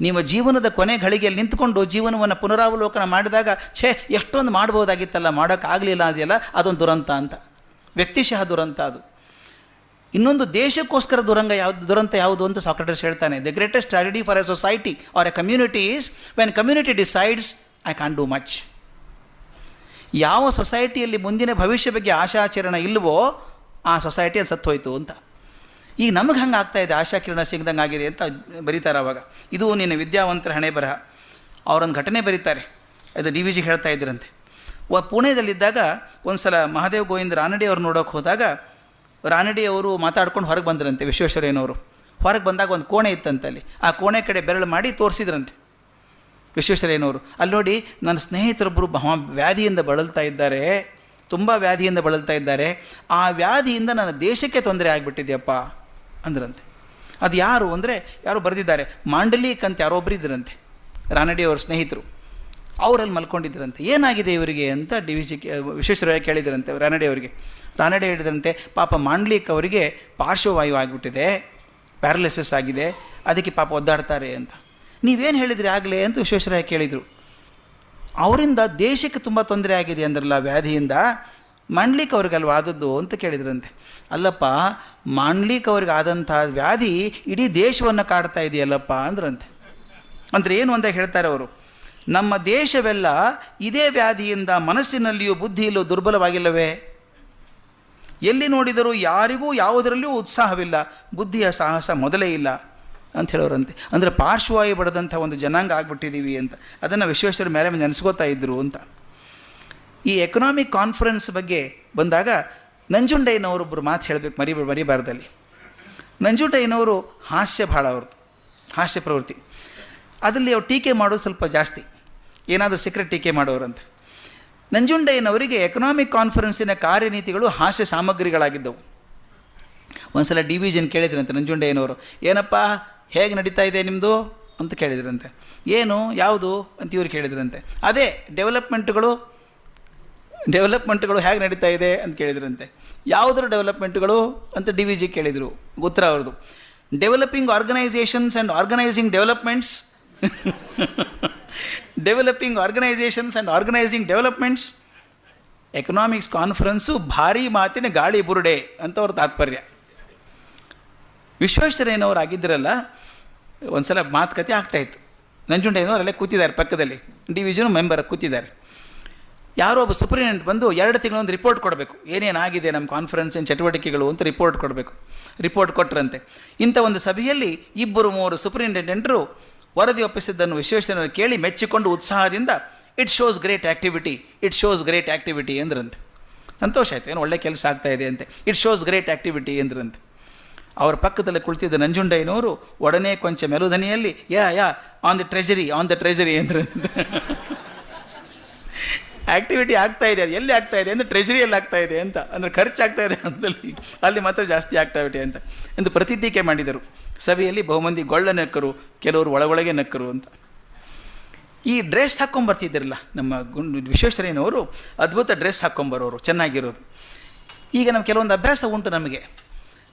ನಿಮ್ಮ ಜೀವನದ ಕೊನೆ ಘಳಿಗೆಯಲ್ಲಿ ನಿಂತ್ಕೊಂಡು ಜೀವನವನ್ನು ಪುನರಾವಲೋಕನ ಮಾಡಿದಾಗ, ಛೇ ಎಷ್ಟೊಂದು ಮಾಡ್ಬೋದಾಗಿತ್ತಲ್ಲ, ಮಾಡೋಕ್ಕಾಗಲಿಲ್ಲ ಅದೆಲ್ಲ, ಅದೊಂದು ದುರಂತ ಅಂತ, ವ್ಯಕ್ತಿಶಃ ದುರಂತ ಅದು. ಇನ್ನೊಂದು ದೇಶಕ್ಕೋಸ್ಕರ ದುರಂತ ಯಾವುದು ಅಂತ ಸಾಕ್ರೆಟಿಸ್ ಹೇಳ್ತಾನೆ. The greatest tragedy for A society R A community is when community decides I can't do much. ಯಾವ ಸೊಸೈಟಿಯಲ್ಲಿ ಮುಂದಿನ ಭವಿಷ್ಯ ಬಗ್ಗೆ ಆಶಾಚರಣೆ ಇಲ್ಲವೋ ಆ ಸೊಸೈಟಿಯಲ್ಲಿ ಸತ್ತೋಯ್ತು ಅಂತ. ಈಗ ನಮಗೆ ಹಂಗೆ ಆಗ್ತಾಯಿದೆ, ಆಶಾಕಿರಣ ಸಿಗ್ದಂಗೆ ಆಗಿದೆ ಅಂತ ಬರೀತಾರೆ ಅವಾಗ. ಇದು ನಿನ್ನ ವಿದ್ಯಾವಂತರ ಹಣೆ ಬರಹ. ಅವರೊಂದು ಘಟನೆ ಬರೀತಾರೆ, ಅದು DVG ಹೇಳ್ತಾ ಇದ್ರಂತೆ. ಪುಣೆದಲ್ಲಿದ್ದಾಗ ಒಂದು ಸಲ ಮಹಾದೇವ್ ಗೋವಿಂದ ರಾನಡೆ ಅವ್ರು ನೋಡೋಕೆ ಹೋದಾಗ, ರಾನಡೆಯವರು ಮಾತಾಡ್ಕೊಂಡು ಹೊರಗೆ ಬಂದ್ರಂತೆ. ವಿಶ್ವೇಶ್ವರಯ್ಯನವರು ಹೊರಗೆ ಬಂದಾಗ ಒಂದು ಕೋಣೆ ಇತ್ತಂತೆ, ಅಲ್ಲಿ ಆ ಕೋಣೆ ಕಡೆ ಬೆರಳು ಮಾಡಿ ತೋರಿಸಿದ್ರಂತೆ ವಿಶ್ವೇಶ್ವರಯ್ಯನವರು. ಅಲ್ಲಿ ನೋಡಿ, ನನ್ನ ಸ್ನೇಹಿತರೊಬ್ಬರು ವ್ಯಾಧಿಯಿಂದ ಬಳಲ್ತಾ ಇದ್ದಾರೆ, ತುಂಬ ವ್ಯಾಧಿಯಿಂದ ಬಳಲ್ತಾ ಇದ್ದಾರೆ, ಆ ವ್ಯಾಧಿಯಿಂದ ನನ್ನ ದೇಶಕ್ಕೆ ತೊಂದರೆ ಆಗಿಬಿಟ್ಟಿದೆಯಪ್ಪ ಅಂದ್ರಂತೆ. ಅದು ಯಾರು ಅಂದರೆ, ಯಾರೋ ಬರೆದಿದ್ದಾರೆ, ಮಾಂಡಲೀಕ್ ಅಂತ ಯಾರೊಬ್ಬರು ಇದ್ದರಂತೆ, ರಾನಡೆಯವ್ರ ಸ್ನೇಹಿತರು. ಅವರಲ್ಲಿ ಮಲ್ಕೊಂಡಿದ್ದರಂತೆ. ಏನಾಗಿದೆ ಇವರಿಗೆ ಅಂತ ವಿಶ್ವೇಶ್ವರಯ್ಯ ಕೇಳಿದ್ರಂತೆ ರಾನಡೆಯವರಿಗೆ. ರಾನಡೆ ಹೇಳಿದ್ರಂತೆ, ಪಾಪ ಮಾಂಡಲೀಕ್ ಅವರಿಗೆ ಪಾರ್ಶ್ವವಾಯು ಆಗಿಬಿಟ್ಟಿದೆ, ಪ್ಯಾರಲಿಸಿಸ್ ಆಗಿದೆ, ಅದಕ್ಕೆ ಪಾಪ ಒದ್ದಾಡ್ತಾರೆ ಅಂತ. ನೀವೇನು ಹೇಳಿದ್ರಿ ಆಗಲೇ ಅಂತ ವಿಶ್ವೇಶ್ವರಯ್ಯ ಕೇಳಿದರು. ಅವರಿಂದ ದೇಶಕ್ಕೆ ತುಂಬ ತೊಂದರೆ ಆಗಿದೆ ಅಂದ್ರಲ್ಲ ವ್ಯಾಧಿಯಿಂದ, ಮಾಂಡಲೀಕ್ ಅವ್ರಿಗಲ್ವ ಆದದ್ದು ಅಂತ ಕೇಳಿದ್ರಂತೆ. ಅಲ್ಲಪ್ಪ, ಮಾಂಡಲೀಕ್ ಅವ್ರಿಗೆ ಆದಂಥ ವ್ಯಾಧಿ ಇಡೀ ದೇಶವನ್ನು ಕಾಡ್ತಾ ಇದೆಯಲ್ಲಪ್ಪ ಅಂದ್ರಂತೆ. ಅಂದರೆ ಏನು ಅಂತ ಹೇಳ್ತಾರೆ ಅವರು, ನಮ್ಮ ದೇಶವೆಲ್ಲ ಇದೇ ವ್ಯಾಧಿಯಿಂದ ಮನಸ್ಸಿನಲ್ಲಿಯೂ ಬುದ್ಧಿಯಲ್ಲೂ ದುರ್ಬಲವಾಗಿಲ್ಲವೇ? ಎಲ್ಲಿ ನೋಡಿದರೂ ಯಾರಿಗೂ ಯಾವುದರಲ್ಲಿಯೂ ಉತ್ಸಾಹವಿಲ್ಲ, ಬುದ್ಧಿಯ ಸಾಹಸ ಮೊದಲೇ ಇಲ್ಲ ಅಂತ ಹೇಳೋರಂತೆ. ಅಂದರೆ ಪಾರ್ಶ್ವವಾಯು ಬಡದಂಥ ಒಂದು ಜನಾಂಗ ಆಗ್ಬಿಟ್ಟಿದ್ದೀವಿ ಅಂತ. ಅದನ್ನು ವಿಶ್ವೇಶ್ವರ ಮೇಲೆ ನೆನೆಸ್ಕೋತಾ ಇದ್ದರು ಅಂತ. ಈ ಎಕನಾಮಿಕ್ ಕಾನ್ಫರೆನ್ಸ್ ಬಗ್ಗೆ ಬಂದಾಗ ನಂಜುಂಡಯ್ಯನವರೊಬ್ಬರು ಮಾತು ಹೇಳಬೇಕು, ಮರಿಬಾರ್ದಲ್ಲಿ. ನಂಜುಂಡಯ್ಯನವರು ಹಾಸ್ಯ ಭಾಳ, ಅವ್ರದ್ದು ಹಾಸ್ಯ ಪ್ರವೃತ್ತಿ. ಅದರಲ್ಲಿ ಅವ್ರು ಟೀಕೆ ಮಾಡೋದು ಸ್ವಲ್ಪ ಜಾಸ್ತಿ, ಏನಾದರೂ ಸಿಕ್ಕರೆ ಟೀಕೆ ಮಾಡೋರಂತೆ. ನಂಜುಂಡಯ್ಯನವರಿಗೆ ಎಕನಾಮಿಕ್ ಕಾನ್ಫರೆನ್ಸಿನ ಕಾರ್ಯನೀತಿಗಳು ಹಾಸ್ಯ ಸಾಮಗ್ರಿಗಳಾಗಿದ್ದವು. ಒಂದು ಸಲ DVGನ ಕೇಳಿದ್ರಂತೆ ನಂಜುಂಡಯ್ಯನವರು, ಏನಪ್ಪ ಹೇಗೆ ನಡೀತಾ ಇದೆ ನಿಮ್ಮದು ಅಂತ ಕೇಳಿದ್ರಂತೆ. ಏನು ಯಾವುದು ಅಂತ ಇವ್ರು ಕೇಳಿದ್ರಂತೆ. ಅದೇ ಡೆವಲಪ್ಮೆಂಟ್ಗಳು ಹೇಗೆ ನಡೀತಾ ಇದೆ ಅಂತ ಕೇಳಿದ್ರಂತೆ. ಯಾವುದ್ರ ಡೆವಲಪ್ಮೆಂಟ್ಗಳು ಅಂತ DVG ಕೇಳಿದರು. ಉತ್ತರ ಅವ್ರದ್ದು, developing organisations and organising developments developing organisations and organising developments. Economics conference ಭಾರೀ ಮಾತಿನ ಗಾಳಿ ಬುರುಡೆ ಅಂತ ಅವ್ರ ತಾತ್ಪರ್ಯ. ವಿಶ್ವೇಶ್ವರಯ್ಯನವರು ಆಗಿದ್ದರಲ್ಲ, ಒಂದು ಸಲ ಮಾತುಕತೆ ಆಗ್ತಾಯಿತ್ತು. ನಂಜುಂಡಯ್ಯನವರು ಅಲ್ಲೇ ಕೂತಿದ್ದಾರೆ ಪಕ್ಕದಲ್ಲಿ, DVGನೂ ಮೆಂಬರ್ ಕೂತಿದ್ದಾರೆ. ಯಾರೋ ಒಬ್ಬ ಸೂಪರಿಂಟೆಂಡೆಂಟ್ ಬಂದು 2 ತಿಂಗಳೊಂದು ರಿಪೋರ್ಟ್ ಕೊಡಬೇಕು, ಏನೇನಾಗಿದೆ ನಮ್ಮ ಕಾನ್ಫರೆನ್ಸಿನ ಚಟುವಟಿಕೆಗಳು ಅಂತ ರಿಪೋರ್ಟ್ ಕೊಡಬೇಕು. ರಿಪೋರ್ಟ್ ಕೊಟ್ಟರಂತೆ. ಇಂಥ ಒಂದು ಸಭೆಯಲ್ಲಿ 2-3 ಸೂಪರಿಂಟೆಂಡೆಂಟರು ವರದಿ ಒಪ್ಪಿಸಿದ್ದನ್ನು ವಿಶ್ವೇಶ್ವರಯ್ಯನವರು ಕೇಳಿ ಮೆಚ್ಚಿಕೊಂಡು ಉತ್ಸಾಹದಿಂದ ಇಟ್ ಶೋಸ್ ಗ್ರೇಟ್ ಆ್ಯಕ್ಟಿವಿಟಿ ಅಂದ್ರಂತೆ. ಸಂತೋಷ ಆಯಿತು, ಏನು ಒಳ್ಳೆ ಕೆಲಸ ಆಗ್ತಾಯಿದೆ ಅಂತೆ. ಇಟ್ ಶೋಸ್ ಗ್ರೇಟ್ ಆ್ಯಕ್ಟಿವಿಟಿ ಅಂದ್ರಂತೆ. ಅವರ ಪಕ್ಕದಲ್ಲಿ ಕುಳಿತಿದ್ದ ನಂಜುಂಡಯ್ಯನವರು ಒಡನೆ ಕೊಂಚ ಮೆಲುಧನಿಯಲ್ಲಿ ಯಾ ಆನ್ ದ ಟ್ರೆಜರಿ ಅಂದ್ರಂತೆ. ಆ್ಯಕ್ಟಿವಿಟಿ ಆಗ್ತಾಯಿದೆ, ಅದು ಎಲ್ಲಿ ಆಗ್ತಾಯಿದೆ ಅಂದರೆ ಟ್ರೆಜರಿಯಲ್ಲಿ ಆಗ್ತಾಯಿದೆ ಅಂತ, ಅಂದರೆ ಖರ್ಚಾಗ್ತಾಯಿದೆ ಅಂತಲ್ಲಿ, ಅಲ್ಲಿ ಮಾತ್ರ ಜಾಸ್ತಿ ಆಕ್ಟಿವಿಟಿ ಅಂತ ಎಂದು ಪ್ರತಿಟೀಕೆ ಮಾಡಿದರು. ಸಭೆಯಲ್ಲಿ ಬಹುಮಂದಿ ಗೊಳ್ಳ ನಕ್ಕರು, ಕೆಲವರು ಒಳಗೊಳಗೆ ನಕ್ಕರು ಅಂತ. ಈ ಡ್ರೆಸ್ ಹಾಕ್ಕೊಂಬರ್ತಿದ್ದಿರಲ್ಲ ನಮ್ಮ ವಿಶ್ವೇಶ್ವರಯ್ಯನವರು, ಅದ್ಭುತ ಡ್ರೆಸ್ ಹಾಕ್ಕೊಂಬರೋರು, ಚೆನ್ನಾಗಿರೋದು. ಈಗ ನಮ್ಮ ಕೆಲವೊಂದು ಅಭ್ಯಾಸ ಉಂಟು ನಮಗೆ.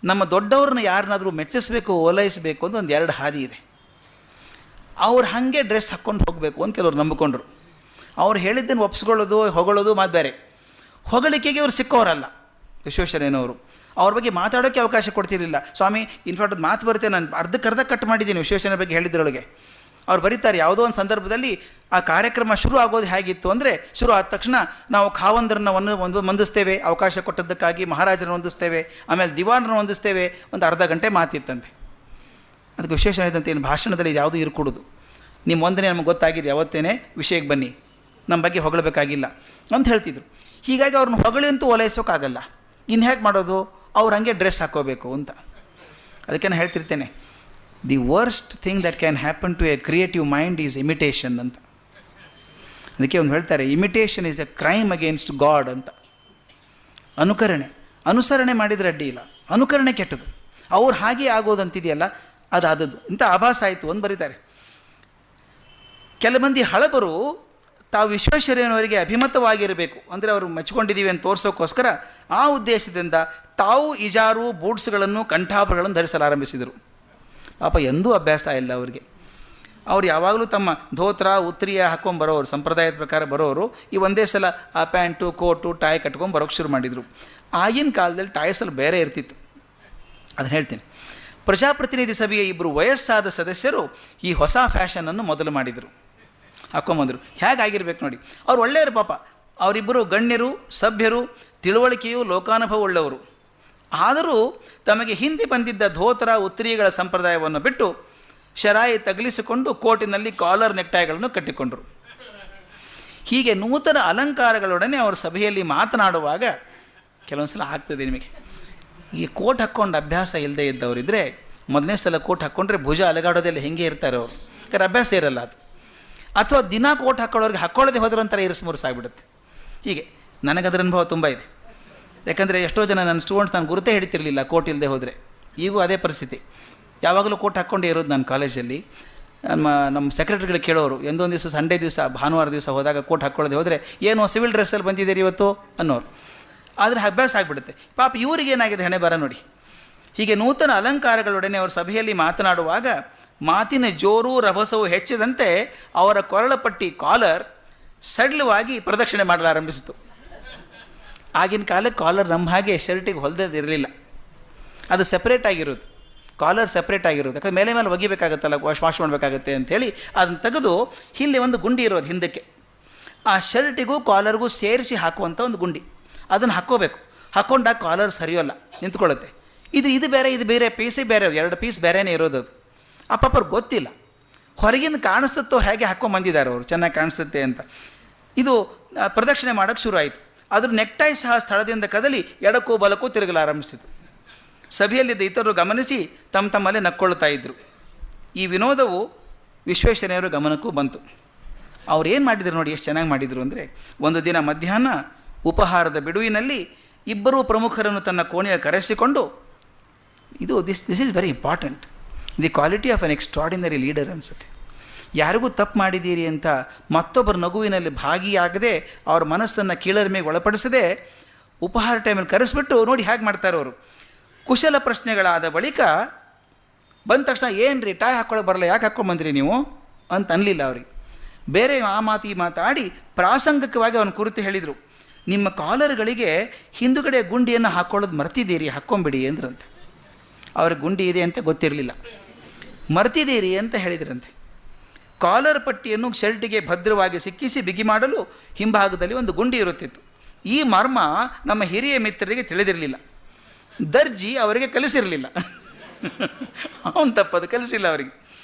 ನಮ್ಮ ದೊಡ್ಡವ್ರನ್ನ ಯಾರನ್ನಾದರೂ ಮೆಚ್ಚಿಸ್ಬೇಕು, ಓಲೈಸಬೇಕು ಅಂತ ಒಂದು 2 ಹಾದಿ ಇದೆ. ಅವ್ರು ಹಾಗೆ ಡ್ರೆಸ್ ಹಾಕ್ಕೊಂಡು ಹೋಗಬೇಕು ಅಂತ ಕೆಲವ್ರು ನಂಬಿಕೊಂಡ್ರು. ಅವ್ರು ಹೇಳಿದ್ದನ್ನು ಒಪ್ಸ್ಕೊಳ್ಳೋದು, ಹೊಗಳೋದು ಮಾತು ಬೇರೆ. ಹೊಗಳಿಕೆಗೆ ಅವ್ರು ಸಿಕ್ಕೋರಲ್ಲ ವಿಶ್ವೇಶ್ವರಯ್ಯನವರು. ಅವ್ರ ಬಗ್ಗೆ ಮಾತಾಡೋಕ್ಕೆ ಅವಕಾಶ ಕೊಡ್ತಿರಲಿಲ್ಲ. ಸ್ವಾಮಿ, ಇನ್ಫ್ಯಾಕ್ಟ್ ಅದು ಮಾತು ಬರುತ್ತೆ, ನಾನು ಅರ್ಧಕ್ಕರ್ಧ ಕಟ್ ಮಾಡಿದ್ದೀನಿ ವಿಶ್ವೇಶ್ವರಯ್ಯನ ಬಗ್ಗೆ ಹೇಳಿದ್ರೊಳಗೆ. ಅವ್ರು ಬರೀತಾರೆ, ಯಾವುದೋ ಒಂದು ಸಂದರ್ಭದಲ್ಲಿ ಆ ಕಾರ್ಯಕ್ರಮ ಶುರು ಆಗೋದು ಹೇಗಿತ್ತು ಅಂದರೆ, ಶುರು ಆದ ತಕ್ಷಣ ನಾವು ಖಾವಂದ್ರನ್ನ ವಂದಿಸ್ತೇವೆ, ಅವಕಾಶ ಕೊಟ್ಟದ್ದಕ್ಕಾಗಿ ಮಹಾರಾಜರನ್ನು ವಂದಿಸ್ತೇವೆ, ಆಮೇಲೆ ದಿವಾನರನ್ನು ವಂದಿಸ್ತೇವೆ, ಒಂದು ಅರ್ಧ ಗಂಟೆ ಮಾತಿತ್ತಂತೆ. ಅದಕ್ಕೆ ವಿಶ್ವೇಶ್ವರಯ್ಯನಂತೆ ಏನು ಭಾಷಣದಲ್ಲಿ ಇದು ಯಾವುದೂ ಇರ್ಕೊಡೋದು, ನಿಮ್ಮ ವಂದನೆ ನಮಗೆ ಗೊತ್ತಾಗಿದೆ, ಯಾವತ್ತೇನೆ ವಿಷಯಕ್ಕೆ ಬನ್ನಿ, ನಮ್ಮ ಬಗ್ಗೆ ಹೊಗಳಬೇಕಾಗಿಲ್ಲ ಅಂತ ಹೇಳ್ತಿದ್ರು. ಹೀಗಾಗಿ ಅವ್ರನ್ನ ಹೊಗಳಿ ಅಂತೂ ಓಲೈಸೋಕ್ಕಾಗಲ್ಲ. ಇನ್ನು ಹೇಗೆ ಮಾಡೋದು? ಅವ್ರು ಹಾಗೆ ಡ್ರೆಸ್ ಹಾಕ್ಕೋಬೇಕು ಅಂತ. ಅದಕ್ಕೆ ನಾನು ಹೇಳ್ತಿರ್ತೇನೆ, the worst thing that can happen to a creative mind is imitation ಅಂತ. ಅದಕ್ಕೆ ಒಂದು ಹೇಳ್ತಾರೆ, imitation is a crime against God ಅಂತ. ಅನುಸರಣೆ ಮಾಡಿದರೆ ಅಡ್ಡಿ ಇಲ್ಲ, ಅನುಕರಣೆ ಕೆಟ್ಟದು. ಅವ್ರು ಹಾಗೆ ಆಗೋದಂತಿದೆಯಲ್ಲ, ಅದು ಆದದ್ದು ಇಂಥ ಆಭಾಸ ಆಯಿತು ಅಂತ ಬರೀತಾರೆ. ಕೆಲವೊಂದು ಹಳಬರು ತಾವು ವಿಶ್ವೇಶ್ವರಯ್ಯನವರಿಗೆ ಅಭಿಮತವಾಗಿರಬೇಕು ಅಂದರೆ ಅವರು ಮೆಚ್ಕೊಂಡಿದ್ದೀವಿ ಅಂತ ತೋರಿಸೋಕ್ಕೋಸ್ಕರ ಆ ಉದ್ದೇಶದಿಂದ ತಾವು ಇಜಾರು, ಬೂಟ್ಸ್ಗಳನ್ನು, ಕಂಠಾಭರಣಗಳನ್ನು ಧರಿಸಲಾರಂಭಿಸಿದರು. ಪಾಪ ಎಂದೂ ಅಭ್ಯಾಸ ಇಲ್ಲ ಅವರಿಗೆ. ಅವ್ರು ಯಾವಾಗಲೂ ತಮ್ಮ ಧೋತ್ರ, ಉತ್ತರಿಯ ಹಾಕ್ಕೊಂಬರೋರು, ಸಂಪ್ರದಾಯದ ಪ್ರಕಾರ ಬರೋರು. ಈ ಒಂದೇ ಸಲ ಆ ಪ್ಯಾಂಟು, ಕೋಟು, ಟಾಯ್ ಕಟ್ಕೊಂಡು ಬರೋಕ್ಕೆ ಶುರು ಮಾಡಿದರು. ಆಗಿನ ಕಾಲದಲ್ಲಿ ಟಾಯ್ಸಲ್ಲಿ ಬೇರೆ ಇರ್ತಿತ್ತು, ಅದನ್ನು ಹೇಳ್ತೀನಿ. ಪ್ರಜಾಪ್ರತಿನಿಧಿ ಸಭೆಯ 2 ವಯಸ್ಸಾದ ಸದಸ್ಯರು ಈ ಹೊಸ ಫ್ಯಾಷನನ್ನು ಮೊದಲು ಮಾಡಿದರು, ಹಾಕ್ಕೊಂಬಂದರು. ಹೇಗಾಗಿರ್ಬೇಕು ನೋಡಿ. ಅವ್ರು ಒಳ್ಳೆಯವರು ಪಾಪ. ಅವರಿಬ್ಬರು ಗಣ್ಯರು, ಸಭ್ಯರು, ತಿಳುವಳಿಕೆಯು, ಲೋಕಾನುಭವ ಉಳ್ಳವರು. ಆದರೂ ತಮಗೆ ಹಿಂದೆ ಬಂದಿದ್ದ ಧೋತ್ರ, ಉತ್ತರಿಗಳ ಸಂಪ್ರದಾಯವನ್ನು ಬಿಟ್ಟು ಶರಾಯಿ ತಗಲಿಸಿಕೊಂಡು ಕೋಟಿನಲ್ಲಿ ಕಾಲರ್ ನೆಕ್ಟೈಗಳನ್ನು ಕಟ್ಟಿಕೊಂಡರು. ಹೀಗೆ ನೂತನ ಅಲಂಕಾರಗಳೊಡನೆ ಅವರು ಸಭೆಯಲ್ಲಿ ಮಾತನಾಡುವಾಗ ಕೆಲವೊಂದು ಸಲ ಆಗ್ತದೆ ನಿಮಗೆ. ಈ ಕೋಟ್ ಹಾಕ್ಕೊಂಡು ಅಭ್ಯಾಸ ಇಲ್ಲದೆ ಇದ್ದವರಿದ್ದರೆ, ಮೊದಲನೇ ಸಲ ಕೋಟ್ ಹಾಕ್ಕೊಂಡ್ರೆ ಭುಜ ಅಲಗಾಡೋದೆಲ್ಲ ಹೆಂಗೆ ಇರ್ತಾರೆ ಅವರು, ಯಾಕಂದ್ರೆ ಅಭ್ಯಾಸ ಇರಲ್ಲ ಅದು. ಅಥವಾ ದಿನ ಕೋಟ್ ಹಾಕೊಳ್ಳೋರಿಗೆ ಹಾಕ್ಕೊಳ್ಳೋದೇ ಹೋದ್ರೆ ಒಂಥರ ಇರಿಸ್ಮುರುಸಾಗ್ಬಿಡುತ್ತೆ. ಹೀಗೆ ನನಗದರ ಅನುಭವ ತುಂಬ ಇದೆ. ಯಾಕಂದರೆ ಎಷ್ಟೋ ಜನ ನನ್ನ ಸ್ಟೂಡೆಂಟ್ಸ್ ನಾನು ಗುರುತೇ ಹಿಡಿತಿರಲಿಲ್ಲ ಕೋಟ್ ಇಲ್ಲದೆ ಹೋದರೆ. ಈಗೂ ಅದೇ ಪರಿಸ್ಥಿತಿ, ಯಾವಾಗಲೂ ಕೋಟ್ ಹಾಕ್ಕೊಂಡೇ ಇರೋದು ನಾನು ಕಾಲೇಜಲ್ಲಿ. ನಮ್ಮ ಸೆಕ್ರೆಟರಿಗಳು ಕೇಳೋರು, ಎಂದೊಂದು ದಿವಸ ಸಂಡೇ ದಿವಸ, ಭಾನುವಾರ ದಿವಸ ಹೋದಾಗ ಕೋಟ್ ಹಾಕ್ಕೊಳ್ಳೋದೇ ಹೋದರೆ, ಏನು ಸಿವಿಲ್ ಡ್ರೆಸ್ಸಲ್ಲಿ ಬಂದಿದ್ದೀರಿ ಇವತ್ತು ಅನ್ನೋರು. ಆದರೆ ಅಭ್ಯಾಸ ಆಗಿಬಿಡುತ್ತೆ. ಪಾಪ ಇವರಿಗೇನಾಗಿದೆ ಹಣೆ ಬರ ನೋಡಿ. ಹೀಗೆ ನೂತನ ಅಲಂಕಾರಗಳೊಡನೆ ಅವರು ಸಭೆಯಲ್ಲಿ ಮಾತನಾಡುವಾಗ ಮಾತಿನ ಜೋರು, ರಭಸವು ಹೆಚ್ಚಿದಂತೆ ಅವರ ಕೊರಳ ಪಟ್ಟಿ, ಕಾಲರ್ ಸಡಿಲವಾಗಿ ಪ್ರದಕ್ಷಿಣೆ ಮಾಡಲಾರಂಭಿಸಿತು. ಆಗಿನ ಕಾಲಕ್ಕೆ ಕಾಲರ್ ನಮ್ಮ ಹಾಗೆ ಶರ್ಟಿಗೆ ಹೊಲ್ದದಿರಲಿಲ್ಲ, ಅದು ಸೆಪ್ರೇಟ್ ಆಗಿರೋದು, ಕಾಲರ್ ಸೆಪ್ರೇಟ್ ಆಗಿರೋದು. ಯಾಕಂದರೆ ಮೇಲೆ ಒಗಿಬೇಕಾಗತ್ತಲ್ಲ, ವಾಶ್ ಮಾಡಬೇಕಾಗತ್ತೆ ಅಂಥೇಳಿ ಅದನ್ನು ತೆಗೆದು ಇಲ್ಲಿ ಒಂದು ಗುಂಡಿ ಇರೋದು ಹಿಂದಕ್ಕೆ, ಆ ಶರ್ಟಿಗೂ ಕಾಲರ್ಗೂ ಸೇರಿಸಿ ಹಾಕುವಂಥ ಒಂದು ಗುಂಡಿ, ಅದನ್ನು ಹಾಕ್ಕೋಬೇಕು. ಹಾಕ್ಕೊಂಡಾಗ ಕಾಲರ್ ಸರಿಯೋಲ್ಲ, ನಿಂತ್ಕೊಳ್ಳುತ್ತೆ. ಇದು ಬೇರೆ, ಇದು ಬೇರೆ, ಪೀಸೇ ಬೇರೆ, 2 ಪೀಸ್ ಬೇರೆಯೇ ಇರೋದು ಅದು. ಆ ಪಾಪರು ಗೊತ್ತಿಲ್ಲ, ಹೊರಗಿಂದ ಕಾಣಿಸುತ್ತೋ ಹೇಗೆ ಹಾಕ್ಕೊಂಬಂದಿದ್ದಾರೆ ಅವರು, ಚೆನ್ನಾಗಿ ಕಾಣಿಸುತ್ತೆ ಅಂತ. ಇದು ಪ್ರದಕ್ಷಿಣೆ ಮಾಡೋಕ್ಕೆ ಶುರು ಆಯಿತು. ಅದ್ರ ನೆಕ್ಟೈ ಸಹ ಸ್ಥಳದಿಂದ ಕದಲಿ ಎಡಕ್ಕೂ ಬಲಕ್ಕೂ ತಿರುಗಲಾರಂಭಿಸಿತು. ಸಭೆಯಲ್ಲಿದ್ದ ಇತರರು ಗಮನಿಸಿ ತಮ್ಮಲ್ಲೇ ನಕ್ಕೊಳ್ತಾ ಇದ್ದರು. ಈ ವಿನೋದವು ವಿಶ್ವೇಶ್ವರಯ್ಯನವರ ಗಮನಕ್ಕೂ ಬಂತು. ಅವ್ರು ಏನು ಮಾಡಿದರು ನೋಡಿ, ಎಷ್ಟು ಚೆನ್ನಾಗಿ ಮಾಡಿದರು ಅಂದರೆ, ಒಂದು ದಿನ ಮಧ್ಯಾಹ್ನ ಉಪಹಾರದ ಬಿಡುವಿನಲ್ಲಿ 2 ಪ್ರಮುಖರನ್ನು ತನ್ನ ಕೋಣೆಯ ಕರೆಸಿಕೊಂಡು, this is very important, the quality of an extraordinary leader ಅನಿಸುತ್ತೆ. ಯಾರಿಗೂ ತಪ್ಪು ಮಾಡಿದ್ದೀರಿ ಅಂತ ಮತ್ತೊಬ್ಬರ ನಗುವಿನಲ್ಲಿ ಭಾಗಿಯಾಗದೆ, ಅವ್ರ ಮನಸ್ಸನ್ನು ಕೀಳರಿಮೆಗೆ ಒಳಪಡಿಸದೆ ಉಪಹಾರ ಟೈಮಲ್ಲಿ ಕರೆಸಿಬಿಟ್ಟು ನೋಡಿ ಹೇಗೆ ಮಾಡ್ತಾರೆ ಅವರು. ಕುಶಲ ಪ್ರಶ್ನೆಗಳಾದ ಬಳಿಕ ಬಂದ ತಕ್ಷಣ, ಏನು ರೀ ಟಾಯ್ ಹಾಕ್ಕೊಳ್ಳೋಕೆ ಬರಲ್ಲ, ಯಾಕೆ ಹಾಕ್ಕೊಂಬಂದ್ರಿ ನೀವು ಅಂತ ಅನ್ನಲಿಲ್ಲ ಅವ್ರಿಗೆ. ಬೇರೆ ಆ ಮಾತಾಡಿ ಪ್ರಾಸಂಗಿಕವಾಗಿ ಅವನ ಕುರಿತು ಹೇಳಿದರು, ನಿಮ್ಮ ಕಾಲರ್ಗಳಿಗೆ ಹಿಂದುಗಡೆ ಗುಂಡಿಯನ್ನು ಹಾಕ್ಕೊಳ್ಳೋದು ಮರ್ತಿದ್ದೀರಿ, ಹಾಕ್ಕೊಂಬಿಡಿ ಅಂದ್ರಂತೆ. ಅವ್ರಿಗೆ ಗುಂಡಿ ಇದೆ ಅಂತ ಗೊತ್ತಿರಲಿಲ್ಲ, ಮರ್ತಿದ್ದೀರಿ ಅಂತ ಹೇಳಿದ್ರಂತೆ. ಕಾಲರ್ ಪಟ್ಟಿಯನ್ನು ಶರ್ಟಿಗೆ ಭದ್ರವಾಗಿ ಸಿಕ್ಕಿಸಿ ಬಿಗಿ ಮಾಡಲು ಹಿಂಭಾಗದಲ್ಲಿ ಒಂದು ಗುಂಡಿ ಇರುತ್ತಿತ್ತು. ಈ ಮರ್ಮ ನಮ್ಮ ಹಿರಿಯ ಮಿತ್ರರಿಗೆ ತಿಳಿದಿರಲಿಲ್ಲ, ದರ್ಜಿ ಅವರಿಗೆ ಕಲಿಸಿರಲಿಲ್ಲ. ಅವನು ತಪ್ಪದು, ಕಲಿಸಿಲ್ಲ ಅವರಿಗೆ.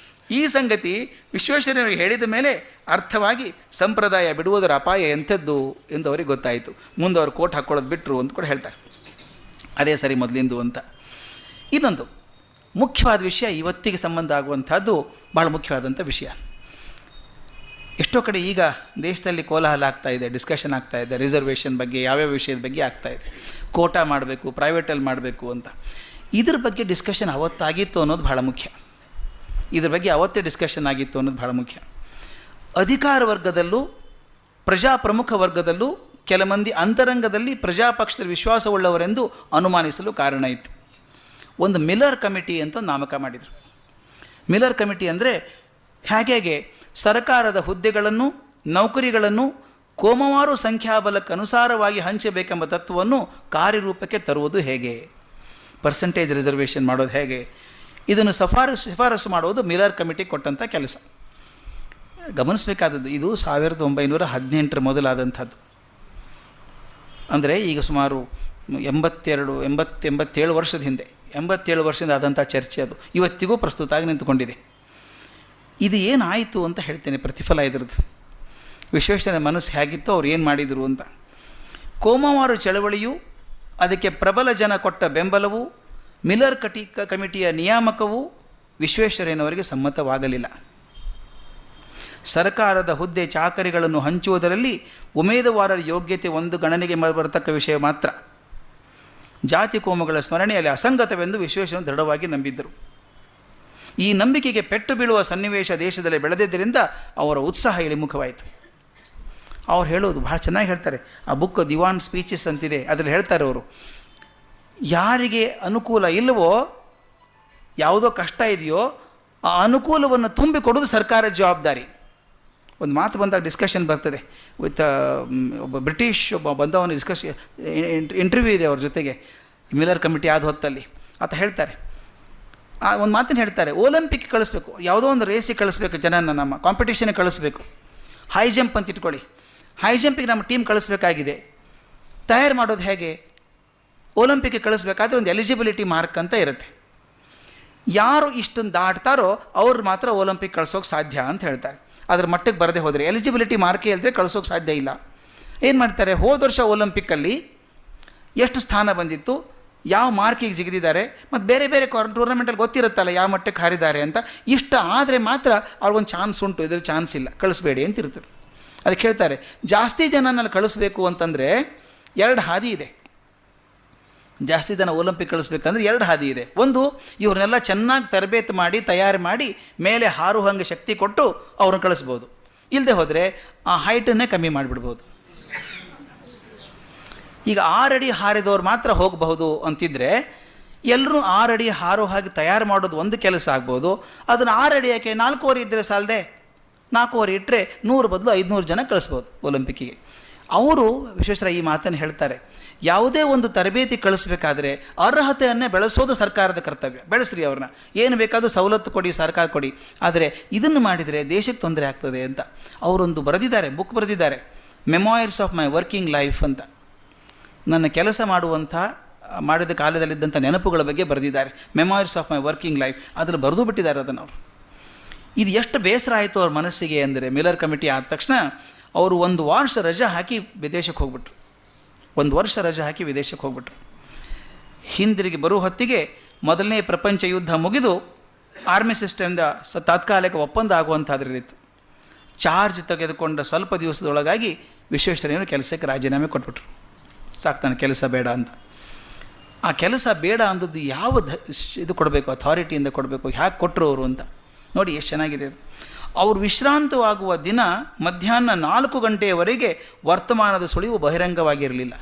ಈ ಸಂಗತಿ ವಿಶ್ವೇಶ್ವರಯ್ಯನವರಿಗೆ ಹೇಳಿದ ಮೇಲೆ ಅರ್ಥವಾಗಿ ಸಂಪ್ರದಾಯ ಬಿಡುವುದರ ಅಪಾಯ ಎಂಥದ್ದು ಎಂದು ಅವರಿಗೆ ಗೊತ್ತಾಯಿತು. ಮುಂದೆ ಅವರು ಕೋಟ್ ಹಾಕ್ಕೊಳ್ಳೋದು ಬಿಟ್ಟರು ಅಂತ ಕೂಡ ಹೇಳ್ತಾರೆ. ಅದೇ ಸರಿ ಮೊದಲಿಂದು ಅಂತ. ಇನ್ನೊಂದು ಮುಖ್ಯವಾದ ವಿಷಯ, ಇವತ್ತಿಗೆ ಸಂಬಂಧ ಆಗುವಂಥದ್ದು ಭಾಳ ಮುಖ್ಯವಾದಂಥ ವಿಷಯ. ಎಷ್ಟೋ ಕಡೆ ಈಗ ದೇಶದಲ್ಲಿ ಕೋಲಾಹಲ ಆಗ್ತಾಯಿದೆ, ಡಿಸ್ಕಷನ್ ಆಗ್ತಾಯಿದೆ ರಿಸರ್ವೇಷನ್ ಬಗ್ಗೆ, ಯಾವ್ಯಾವ ವಿಷಯದ ಬಗ್ಗೆ ಆಗ್ತಾಯಿದೆ. ಕೋಟಾ ಮಾಡಬೇಕು, ಪ್ರೈವೇಟಲ್ಲಿ ಮಾಡಬೇಕು ಅಂತ. ಇದ್ರ ಬಗ್ಗೆ ಡಿಸ್ಕಷನ್ ಅವತ್ತಾಗಿತ್ತು ಅನ್ನೋದು ಭಾಳ ಮುಖ್ಯ. ಇದ್ರ ಬಗ್ಗೆ ಅವತ್ತೇ ಡಿಸ್ಕಷನ್ ಆಗಿತ್ತು ಅನ್ನೋದು ಭಾಳ ಮುಖ್ಯ. ಅಧಿಕಾರ ವರ್ಗದಲ್ಲೂ ಪ್ರಮುಖ ವರ್ಗದಲ್ಲೂ ಕೆಲ ಮಂದಿ ಅಂತರಂಗದಲ್ಲಿ ಪ್ರಜಾಪಕ್ಷದ ವಿಶ್ವಾಸವುಳ್ಳವರೆಂದು ಅನುಮಾನಿಸಲು ಕಾರಣ ಇತ್ತು. ಒಂದು ಮಿಲ್ಲರ್ ಕಮಿಟಿ ಅಂತ ನಾಮಕ ಮಾಡಿದರು. ಮಿಲ್ಲರ್ ಕಮಿಟಿ ಅಂದರೆ ಹೇಗೆ ಸರ್ಕಾರದ ಹುದ್ದೆಗಳನ್ನು ನೌಕರಿಗಳನ್ನು ಕೋಮವಾರು ಸಂಖ್ಯಾಬಲಕ್ಕೆ ಅನುಸಾರವಾಗಿ ಹಂಚಬೇಕೆಂಬ ತತ್ವವನ್ನು ಕಾರ್ಯರೂಪಕ್ಕೆ ತರುವುದು ಹೇಗೆ, ಪರ್ಸೆಂಟೇಜ್ ರಿಸರ್ವೇಷನ್ ಮಾಡೋದು ಹೇಗೆ, ಇದನ್ನು ಶಿಫಾರಸು ಮಾಡುವುದು ಮಿಲ್ಲರ್ ಕಮಿಟಿ ಕೊಟ್ಟಂಥ ಕೆಲಸ. ಗಮನಿಸಬೇಕಾದದ್ದು ಇದು 1918 ಮೊದಲಾದಂಥದ್ದು. ಅಂದರೆ ಈಗ ಸುಮಾರು 87 ವರ್ಷದ ಹಿಂದೆ 87 ವರ್ಷದಿಂದ ಆದಂಥ ಚರ್ಚೆ ಅದು ಇವತ್ತಿಗೂ ಪ್ರಸ್ತುತ ಆಗಿ ನಿಂತುಕೊಂಡಿದೆ. ಇದು ಏನಾಯಿತು ಅಂತ ಹೇಳ್ತೇನೆ, ಪ್ರತಿಫಲ ಇದ್ರದ್ದು. ವಿಶ್ವೇಶ್ವರಯ್ಯ ಮನಸ್ಸು ಹೇಗಿತ್ತು, ಅವ್ರು ಏನು ಮಾಡಿದರು ಅಂತ. ಕೋಮವಾರು ಚಳವಳಿಯು, ಅದಕ್ಕೆ ಪ್ರಬಲ ಜನ ಕೊಟ್ಟ ಬೆಂಬಲವು, ಮಿಲ್ಲರ್ ಕಮಿಟಿಯ ನಿಯಾಮಕವು ವಿಶ್ವೇಶ್ವರಯ್ಯನವರಿಗೆ ಸಮ್ಮತವಾಗಲಿಲ್ಲ. ಸರ್ಕಾರದ ಹುದ್ದೆ ಚಾಕರಿಗಳನ್ನು ಹಂಚುವುದರಲ್ಲಿ ಉಮೇದುವಾರರ ಯೋಗ್ಯತೆ ಒಂದು ಗಣನೆಗೆ ಬರತಕ್ಕ ವಿಷಯ ಮಾತ್ರ. ಜಾತಿ ಕೋಮುಗಳ ಸ್ಮರಣೆಯಲ್ಲಿ ಅಸಂಗತವೆಂದು ವಿಶ್ವೇಶ್ವರಯ್ಯ ದೃಢವಾಗಿ ನಂಬಿದ್ದರು. ಈ ನಂಬಿಕೆಗೆ ಪೆಟ್ಟು ಬೀಳುವ ಸನ್ನಿವೇಶ ದೇಶದಲ್ಲಿ ಬೆಳೆದಿದ್ದರಿಂದ ಅವರ ಉತ್ಸಾಹ ಇಳಿಮುಖವಾಯಿತು. ಅವ್ರು ಹೇಳೋದು ಭಾಳ ಚೆನ್ನಾಗಿ ಹೇಳ್ತಾರೆ. ಆ ಬುಕ್ ದಿವಾನ್ ಸ್ಪೀಚಸ್ ಅಂತಿದೆ, ಅದರಲ್ಲಿ ಹೇಳ್ತಾರೆ ಅವರು, ಯಾರಿಗೆ ಅನುಕೂಲ ಇಲ್ಲವೋ, ಯಾವುದೋ ಕಷ್ಟ ಇದೆಯೋ, ಆ ಅನುಕೂಲವನ್ನು ತುಂಬಿಕೊಡೋದು ಸರ್ಕಾರದ ಜವಾಬ್ದಾರಿ. ಒಂದು ಮಾತು ಬಂದಾಗ ಡಿಸ್ಕಷನ್ ಬರ್ತದೆ ವಿತ್ ಒಬ್ಬ ಬ್ರಿಟಿಷ್ ಬಂದವನು ಇಂಟರ್ವ್ಯೂ ಇದೆ ಅವ್ರ ಜೊತೆಗೆ, ಮಿಲ್ಲರ್ ಕಮಿಟಿ ಆದ ಹೊತ್ತಲ್ಲಿ. ಆತ ಹೇಳ್ತಾರೆ, ಒಂದು ಮಾತನ್ನು ಹೇಳ್ತಾರೆ, ಒಲಿಂಪಿಕ್ ಕಳಿಸ್ಬೇಕು, ಯಾವುದೋ ಒಂದು ರೇಸಿಗೆ ಕಳಿಸ್ಬೇಕು, ಜನನ ನಮ್ಮ ಕಾಂಪಿಟೇಷನ್ಗೆ ಕಳಿಸ್ಬೇಕು. ಹೈ ಜಂಪ್ ಅಂತ ಇಟ್ಕೊಳ್ಳಿ, ಹೈ ಜಂಪಿಗೆ ನಮ್ಮ ಟೀಮ್ ಕಳಿಸ್ಬೇಕಾಗಿದೆ. ತಯಾರು ಮಾಡೋದು ಹೇಗೆ? ಒಲಿಂಪಿಕ್ಗೆ ಕಳಿಸ್ಬೇಕಾದ್ರೆ ಒಂದು ಎಲಿಜಿಬಿಲಿಟಿ ಮಾರ್ಕ್ ಅಂತ ಇರುತ್ತೆ. ಯಾರು ಇಷ್ಟನ್ನು ದಾಟ್ತಾರೋ ಅವ್ರು ಮಾತ್ರ ಒಲಿಂಪಿಕ್ ಕಳ್ಸೋಕೆ ಸಾಧ್ಯ ಅಂತ ಹೇಳ್ತಾರೆ. ಅದ್ರ ಮಟ್ಟಕ್ಕೆ ಬರದೇ ಹೋದರೆ, ಎಲಿಜಿಬಿಲಿಟಿ ಮಾರ್ಕೇ ಇಲ್ಲದೆ ಕಳ್ಸೋಕೆ ಸಾಧ್ಯ ಇಲ್ಲ. ಏನು ಮಾಡ್ತಾರೆ, ಹೋದ ವರ್ಷ ಒಲಿಂಪಿಕ್ಕಲ್ಲಿ ಎಷ್ಟು ಸ್ಥಾನ ಬಂದಿತ್ತು, ಯಾವ ಮಾರ್ಕಿಗೆ ಜಿಗಿದಿದ್ದಾರೆ, ಮತ್ತು ಬೇರೆ ಬೇರೆ ಟೂರ್ನಮೆಂಟಲ್ಲಿ ಗೊತ್ತಿರುತ್ತಲ್ಲ ಯಾವ ಮಟ್ಟಕ್ಕೆ ಹಾರಿದ್ದಾರೆ ಅಂತ. ಇಷ್ಟ ಆದರೆ ಮಾತ್ರ ಅವ್ರಿಗೊಂದು ಚಾನ್ಸ್ ಉಂಟು, ಇದ್ರ ಚಾನ್ಸ್ ಇಲ್ಲ, ಕಳಿಸ್ಬೇಡಿ ಅಂತ ಇರ್ತದೆ. ಅದಕ್ಕೆ ಹೇಳ್ತಾರೆ, ಜಾಸ್ತಿ ಜನನಲ್ಲಿ ಕಳಿಸ್ಬೇಕು ಅಂತಂದರೆ 2 ಹಾದಿ ಇದೆ. ಜಾಸ್ತಿ ಜನ ಒಲಿಂಪಿಕ್ ಕಳಿಸ್ಬೇಕಂದ್ರೆ 2 ಹಾದಿ ಇದೆ. ಒಂದು, ಇವ್ರನ್ನೆಲ್ಲ ಚೆನ್ನಾಗಿ ತರಬೇತಿ ಮಾಡಿ ತಯಾರು ಮಾಡಿ ಮೇಲೆ ಹಾರು ಹಂಗೆ ಶಕ್ತಿ ಕೊಟ್ಟು ಅವ್ರನ್ನ ಕಳಿಸ್ಬೋದು. ಇಲ್ಲದೆ ಹೋದರೆ ಆ ಹೈಟನ್ನೇ ಕಮ್ಮಿ ಮಾಡಿಬಿಡ್ಬೋದು. ಈಗ 6 ಅಡಿ ಹಾರಿದವ್ರು ಮಾತ್ರ ಹೋಗಬಹುದು ಅಂತಿದ್ರೆ, ಎಲ್ಲರೂ 6 ಅಡಿ ಹಾರೋ ಹಾಗೆ ತಯಾರು ಮಾಡೋದು ಒಂದು ಕೆಲಸ ಆಗ್ಬೋದು. ಅದನ್ನು 6 ಅಡಿ ಯಾಕೆ 4 ಇದ್ದರೆ ಸಾಲದೆ, 4 ಇಟ್ಟರೆ 100 ಬದಲು 500 ಜನ ಕಳಿಸ್ಬೋದು ಒಲಿಂಪಿಕ್ಕಿಗೆ. ಅವರು ವಿಶ್ವೇಶ್ವರಯ್ಯ ಈ ಮಾತನ್ನು ಹೇಳ್ತಾರೆ, ಯಾವುದೇ ಒಂದು ತರಬೇತಿ ಕಳಿಸ್ಬೇಕಾದ್ರೆ ಅರ್ಹತೆಯನ್ನೇ ಬೆಳೆಸೋದು ಸರ್ಕಾರದ ಕರ್ತವ್ಯ. ಬೆಳೆಸ್ರಿ ಅವ್ರನ್ನ, ಏನು ಬೇಕಾದರೂ ಸವಲತ್ತು ಕೊಡಿ, ಸರ್ಕಾರ ಕೊಡಿ, ಆದರೆ ಇದನ್ನು ಮಾಡಿದರೆ ದೇಶಕ್ಕೆ ತೊಂದರೆ ಆಗ್ತದೆ ಅಂತ ಅವರೊಂದು ಬರೆದಿದ್ದಾರೆ, ಬುಕ್ ಬರೆದಿದ್ದಾರೆ, ಮೆಮೊಯರ್ಸ್ ಆಫ್ ಮೈ ವರ್ಕಿಂಗ್ ಲೈಫ್ ಅಂತ. ನನ್ನ ಕೆಲಸ ಮಾಡಿದ ಕಾಲದಲ್ಲಿದ್ದಂಥ ನೆನಪುಗಳ ಬಗ್ಗೆ ಬರೆದಿದ್ದಾರೆ, ಮೆಮೊಯರ್ಸ್ ಆಫ್ ಮೈ ವರ್ಕಿಂಗ್ ಲೈಫ್. ಅದನ್ನು ಬರೆದು ಬಿಟ್ಟಿದ್ದಾರೆ ಅದನ್ನು ಅವರು. ಇದು ಎಷ್ಟು ಬೇಸರ ಆಯಿತು ಅವ್ರ ಮನಸ್ಸಿಗೆ ಅಂದರೆ, ಮಿಲ್ಲರ್ ಕಮಿಟಿ ಆದ ತಕ್ಷಣ ಅವರು 1 ವರ್ಷ ರಜೆ ಹಾಕಿ ವಿದೇಶಕ್ಕೆ ಹೋಗ್ಬಿಟ್ರು. 1 ವರ್ಷ ರಜೆ ಹಾಕಿ ವಿದೇಶಕ್ಕೆ ಹೋಗ್ಬಿಟ್ರು. ಹಿಂದಿರುಗಿ ಬರುವ ಹೊತ್ತಿಗೆ ಮೊದಲನೇ ಪ್ರಪಂಚ ಯುದ್ಧ ಮುಗಿದು ಆರ್ಮಿ ಸಿಸ್ಟಮ್ದ ತಾತ್ಕಾಲಿಕ ಒಪ್ಪಂದ ಆಗುವಂಥದ್ರಲ್ಲಿತ್ತು. ಚಾರ್ಜ್ ತೆಗೆದುಕೊಂಡ ಸ್ವಲ್ಪ ದಿವಸದೊಳಗಾಗಿ ವಿಶ್ವೇಶ್ವರಯ್ಯನವರು ಕೆಲಸಕ್ಕೆ ರಾಜೀನಾಮೆ ಕೊಟ್ಬಿಟ್ರು. ಸಾಕು, ನನ್ನ ಕೆಲಸ ಬೇಡ ಅಂತ. ಆ ಕೆಲಸ ಬೇಡ ಅಂದದ್ದು ಯಾವ ಇದು ಕೊಡಬೇಕು, ಅಥಾರಿಟಿಯಿಂದ ಕೊಡಬೇಕು, ಹ್ಯಾಕೆ ಕೊಟ್ಟರು ಅವರು ಅಂತ ನೋಡಿ ಎಷ್ಟು ಚೆನ್ನಾಗಿದೆ ಅದು. ಅವರು ವಿಶ್ರಾಂತವಾಗುವ ದಿನ ಮಧ್ಯಾಹ್ನ 4 ಗಂಟೆಯವರೆಗೆ ವರ್ತಮಾನದ ಸುಳಿವು ಬಹಿರಂಗವಾಗಿರಲಿಲ್ಲ.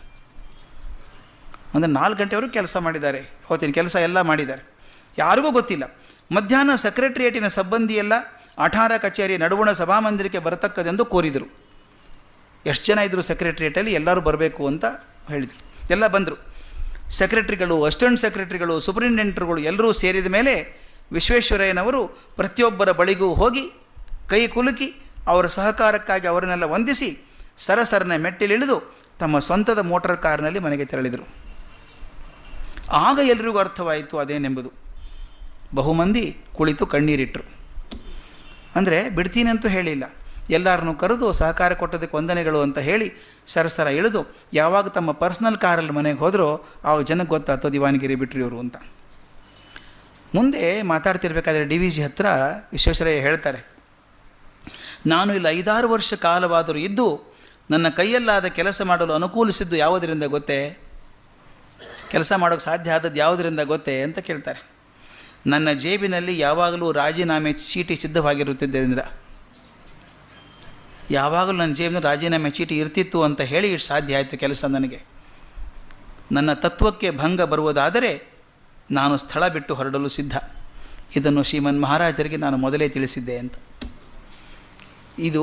ಅಂದರೆ 4 ಗಂಟೆವರೆಗೂ ಕೆಲಸ ಮಾಡಿದ್ದಾರೆ, ಹೊತ್ತಿನ ಕೆಲಸ ಎಲ್ಲ ಮಾಡಿದ್ದಾರೆ, ಯಾರಿಗೂ ಗೊತ್ತಿಲ್ಲ. ಮಧ್ಯಾಹ್ನ ಸೆಕ್ರೆಟ್ರಿಯೇಟಿನ ಸಿಬ್ಬಂದಿಯೆಲ್ಲ ಅಠಾರ ಕಚೇರಿ ನಡುವಣ ಸಭಾಮಂದಿರಕ್ಕೆ ಬರತಕ್ಕದೆಂದು ಕೋರಿದರು. ಎಷ್ಟು ಜನ ಇದ್ದರು ಸೆಕ್ರೆಟ್ರಿಯೇಟಲ್ಲಿ, ಎಲ್ಲರೂ ಬರಬೇಕು ಅಂತ ಹೇಳಿದರು. ಎಲ್ಲ ಬಂದರು. ಸೆಕ್ರೆಟ್ರಿಗಳು, ಅಸಿಸ್ಟೆಂಟ್ ಸೆಕ್ರೆಟ್ರಿಗಳು, ಸೂಪರಿಂಟೆಂಡೆಂಟ್ರುಗಳು ಎಲ್ಲರೂ ಸೇರಿದ ಮೇಲೆ ವಿಶ್ವೇಶ್ವರಯ್ಯನವರು ಪ್ರತಿಯೊಬ್ಬರ ಬಳಿಗೂ ಹೋಗಿ ಕೈ ಕುಲುಕಿ ಅವರ ಸಹಕಾರಕ್ಕಾಗಿ ಅವರನ್ನೆಲ್ಲ ವಂದಿಸಿ ಸರಸರನ ಮೆಟ್ಟಿಲಿಳಿದು ತಮ್ಮ ಸ್ವಂತದ ಮೋಟಾರ್ ಕಾರ್ನಲ್ಲಿ ಮನೆಗೆ ತೆರಳಿದರು. ಆಗ ಎಲ್ರಿಗೂ ಅರ್ಥವಾಯಿತು ಅದೇನೆಂಬುದು. ಬಹುಮಂದಿ ಕುಳಿತು ಕಣ್ಣೀರಿಟ್ಟರು. ಅಂದರೆ ಬಿಡ್ತೀನಿ ಅಂತೂ ಹೇಳಿಲ್ಲ, ಎಲ್ಲರನ್ನೂ ಕರೆದು ಸಹಕಾರ ಕೊಟ್ಟೋದಕ್ಕೆ ವಂದನೆಗಳು ಅಂತ ಹೇಳಿ ಸರಸರ ಇಳಿದು ಯಾವಾಗ ತಮ್ಮ ಪರ್ಸ್ನಲ್ ಕಾರಲ್ಲಿ ಮನೆಗೆ ಹೋದರೋ ಆವಾಗ ಜನಕ್ಕೆ ಗೊತ್ತಾಯ್ತು ದಿವಾನಗಿರಿ ಬಿಟ್ರಿ ಇವರು ಅಂತ. ಮುಂದೆ ಮಾತಾಡ್ತಿರ್ಬೇಕಾದ್ರೆ DVG ಹತ್ರ ವಿಶ್ವೇಶ್ವರಯ್ಯ ಹೇಳ್ತಾರೆ, ನಾನು ಇಲ್ಲಿ 5-6 ವರ್ಷ ಕಾಲವಾದರೂ ಇದ್ದು ನನ್ನ ಕೈಯಲ್ಲಾದ ಕೆಲಸ ಮಾಡಲು ಅನುಕೂಲಿಸಿದ್ದು ಯಾವುದರಿಂದ ಗೊತ್ತೇ, ಕೆಲಸ ಮಾಡೋಕ್ಕೆ ಸಾಧ್ಯ ಆದದ್ದು ಯಾವುದರಿಂದ ಗೊತ್ತೇ ಅಂತ ಕೇಳ್ತಾರೆ. ನನ್ನ ಜೇಬಿನಲ್ಲಿ ಯಾವಾಗಲೂ ರಾಜೀನಾಮೆ ಚೀಟಿ ಸಿದ್ಧವಾಗಿರುತ್ತಿದ್ದರಿಂದ. ಯಾವಾಗಲೂ ನನ್ನ ಜೀವನದಲ್ಲಿ ರಾಜೀನಾಮೆ ಚೀಟಿ ಇರ್ತಿತ್ತು ಅಂತ ಹೇಳಿ ಇಷ್ಟು ಸಾಧ್ಯ ಆಯಿತು ಕೆಲಸ ನನಗೆ. ನನ್ನ ತತ್ವಕ್ಕೆ ಭಂಗ ಬರುವುದಾದರೆ ನಾನು ಸ್ಥಳ ಬಿಟ್ಟು ಹೊರಡಲು ಸಿದ್ಧ. ಇದನ್ನು ಶ್ರೀಮನ್ ಮಹಾರಾಜರಿಗೆ ನಾನು ಮೊದಲೇ ತಿಳಿಸಿದ್ದೆ ಅಂತ. ಇದು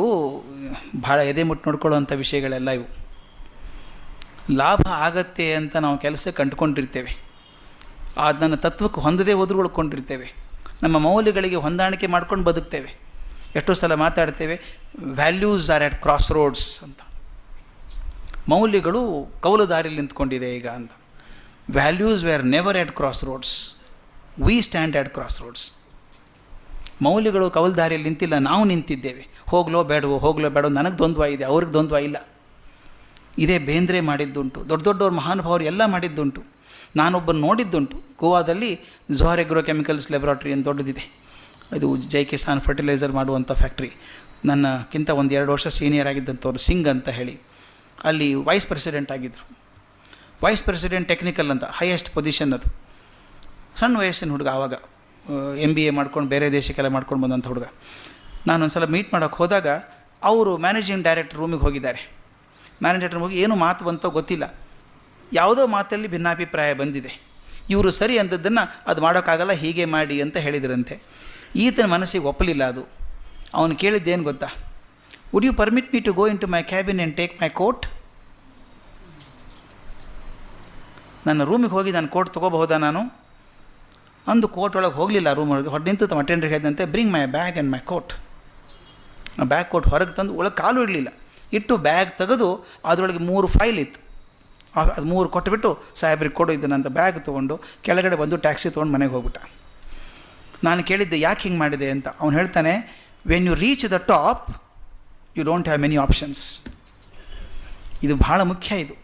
ಭಾಳ ಎದೆ ಮುಟ್ಟು ನೋಡ್ಕೊಳ್ಳೋವಂಥ ವಿಷಯಗಳೆಲ್ಲ ಇವು. ಲಾಭ ಆಗತ್ತೆ ಅಂತ ನಾವು ಕೆಲಸಕ್ಕೆ ಅಂಟ್ಕೊಂಡಿರ್ತೇವೆ, ಅದು ನನ್ನ ತತ್ವಕ್ಕೆ ಹೊಂದದೇ ಹೋದರೂ ಉಳ್ಕೊಂಡಿರ್ತೇವೆ. ನಮ್ಮ ಮೌಲ್ಯಗಳಿಗೆ ಹೊಂದಾಣಿಕೆ ಮಾಡ್ಕೊಂಡು ಬದುಕ್ತೇವೆ. ಎಷ್ಟೋ ಸಲ ಮಾತಾಡ್ತೇವೆ, ವ್ಯಾಲ್ಯೂಸ್ ಆರ್ ಎಟ್ ಕ್ರಾಸ್ ರೋಡ್ಸ್ ಅಂತ. ಮೌಲ್ಯಗಳು ಕೌಲು ದಾರಿಯಲ್ಲಿ ನಿಂತ್ಕೊಂಡಿದೆ ಈಗ ಅಂತ. ವ್ಯಾಲ್ಯೂಸ್ ವೇರ್ ನೆವರ್ ಎಟ್ ಕ್ರಾಸ್ ರೋಡ್ಸ್, ವಿ ಸ್ಟ್ಯಾಂಡ್ ಎಟ್ ಕ್ರಾಸ್ ರೋಡ್ಸ್. ಮೌಲ್ಯಗಳು ಕೌಲು ದಾರಿಯಲ್ಲಿ ನಿಂತಿಲ್ಲ, ನಾವು ನಿಂತಿದ್ದೇವೆ. ಹೋಗ್ಲೋ ಬೇಡವೋ ನನಗೆ ದ್ವಂದ್ವ ಇದೆ, ಅವ್ರಿಗೆ ದ್ವಂದ್ವ ಇಲ್ಲ. ಇದೇ ಬೇಂದ್ರೆ ಮಾಡಿದ್ದುಂಟು, ದೊಡ್ಡ ದೊಡ್ಡವ್ರ ಮಹಾನುಭಾವರು ಎಲ್ಲ ಮಾಡಿದ್ದುಂಟು. ನಾನೊಬ್ಬನು ನೋಡಿದ್ದುಂಟು. ಗೋವಾದಲ್ಲಿ ಝೋಹರ್ ಎಗ್ರೋಕೆಮಿಕಲ್ಸ್ ಲ್ಯಾಬೊರೇಟರಿ ಅಂತ ದೊಡ್ಡದಿದೆ. ಅದು ಜೈ ಕಿಸಾನ್ ಫರ್ಟಿಲೈಸರ್ ಮಾಡುವಂಥ ಫ್ಯಾಕ್ಟ್ರಿ. ನನ್ನಕ್ಕಿಂತ 1-2 ವರ್ಷ ಸೀನಿಯರ್ ಆಗಿದ್ದಂಥವ್ರು, ಸಿಂಗ್ ಅಂತ ಹೇಳಿ, ಅಲ್ಲಿ ವೈಸ್ ಪ್ರೆಸಿಡೆಂಟ್ ಆಗಿದ್ದರು. ವೈಸ್ ಪ್ರೆಸಿಡೆಂಟ್ ಟೆಕ್ನಿಕಲ್ ಅಂತ ಹೈಯೆಸ್ಟ್ ಪೊಸಿಷನ್ ಅದು. ಸಣ್ಣ ವಯಸ್ಸಿನ ಹುಡುಗ, ಆವಾಗ MBA ಮಾಡ್ಕೊಂಡು ಬೇರೆ ದೇಶಕ್ಕೆಲ್ಲ ಮಾಡ್ಕೊಂಡು ಬಂದಂಥ ಹುಡುಗ. ನಾನೊಂದು ಸಲ ಮೀಟ್ ಮಾಡೋಕ್ಕೆ ಹೋದಾಗ ಅವರು ಮ್ಯಾನೇಜಿಂಗ್ ಡೈರೆಕ್ಟರ್ ರೂಮಿಗೆ ಹೋಗಿದ್ದಾರೆ. ಮ್ಯಾನೇಜರ್ ಹೋಗಿ ಏನು ಮಾತು ಬಂತೋ ಗೊತ್ತಿಲ್ಲ, ಯಾವುದೋ ಮಾತಲ್ಲಿ ಭಿನ್ನಾಭಿಪ್ರಾಯ ಬಂದಿದೆ. ಇವರು ಸರಿ ಅಂಥದ್ದನ್ನು ಅದು ಮಾಡೋಕ್ಕಾಗಲ್ಲ, ಹೀಗೆ ಮಾಡಿ ಅಂತ ಹೇಳಿದ್ರಂತೆ. ಈತನ ಮನಸ್ಸಿಗೆ ಒಪ್ಪಲಿಲ್ಲ ಅದು. ಅವನು ಕೇಳಿದ್ದೇನು ಗೊತ್ತಾ, would you permit me to go into my cabin and take my coat? ನನ್ನ ರೂಮಿಗೆ ಹೋಗಿ ನಾನು ಕೋಟ್ ತೊಗೋಬಹುದಾ ನಾನು ಅಂದು. ಕೋಟ್ ಒಳಗೆ ಹೋಗಲಿಲ್ಲ, ರೂಮ್ ಒಳಗೆ ಹೊರಗೆ ನಿಂತು ತಮ್ಮ ಅಟೆಂಡರ್ಗೆ ಹೇಳಿದಂತೆ, bring my bag and my coat. ಆ ಬ್ಯಾಗ್ ಕೋಟ್ ಹೊರಗೆ ತಂದು ಒಳಗೆ ಕಾಲು ಇಡಲಿಲ್ಲ, ಇಟ್ಟು ಬ್ಯಾಗ್ ತೆಗೆದು ಅದರೊಳಗೆ 3 ಫೈಲ್ ಇತ್ತು. ಅದು 3 ಕೊಟ್ಟುಬಿಟ್ಟು ಸಾಹೇಬ್ರಿಗೆ ಕೊಡು ಇದನ್ನಂತ ಬ್ಯಾಗ್ ತೊಗೊಂಡು ಕೆಳಗಡೆ ಬಂದು ಟ್ಯಾಕ್ಸಿ ತೊಗೊಂಡು ಮನೆಗೆ ಹೋಗ್ಬಿಟ್ಟ. ನಾನು ಕೇಳಿದ್ದೆ ಯಾಕೆ ಹಿಂಗೆ ಮಾಡಿದೆ ಅಂತ. ಅವನು ಹೇಳ್ತಾನೆ, when you reach the top you don't have many options. ಇದು ಭಾಳ ಮುಖ್ಯ. ಇದು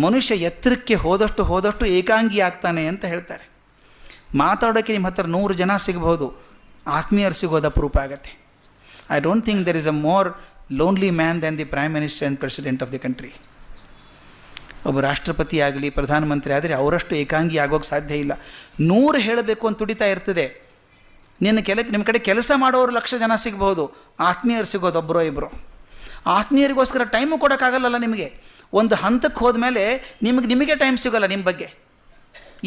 ಮನುಷ್ಯ ಎತ್ತರಕ್ಕೆ ಹೋದಷ್ಟು ಏಕಾಂಗಿ ಆಗ್ತಾನೆ ಅಂತ ಹೇಳ್ತಾರೆ. ಮಾತಾಡೋಕ್ಕೆ ನಿಮ್ಮ ಹತ್ರ 100 ಜನ ಸಿಗಬಹುದು, ಆತ್ಮೀಯರು ಸಿಗೋದು ಅಪರೂಪ ಆಗತ್ತೆ. I don't think there is a more lonely man than the prime minister and president of the country. ಒಬ್ಬ ರಾಷ್ಟ್ರಪತಿ ಆಗಲಿ ಪ್ರಧಾನಮಂತ್ರಿ ಆದರೆ ಅವರಷ್ಟು ಏಕಾಂಗಿ ಆಗೋಕ್ಕೆ ಸಾಧ್ಯ ಇಲ್ಲ. 100 ಹೇಳಬೇಕು ಅಂತ ತುಡಿತಾ ಇರ್ತದೆ. ನಿಮ್ಮ ಕಡೆ ಕೆಲಸ ಮಾಡೋರು 1,00,000 ಜನ ಸಿಗಬಹುದು, ಆತ್ಮೀಯರು ಸಿಗೋದು ಒಬ್ಬರೋ ಇಬ್ಬರು. ಆತ್ಮೀಯರಿಗೋಸ್ಕರ ಟೈಮು ಕೊಡೋಕ್ಕಾಗಲ್ಲಲ್ಲ ನಿಮಗೆ. ಒಂದು ಹಂತಕ್ಕೆ ಹೋದ್ಮೇಲೆ ನಿಮಗೆ ಟೈಮ್ ಸಿಗೋಲ್ಲ ನಿಮ್ಮ ಬಗ್ಗೆ.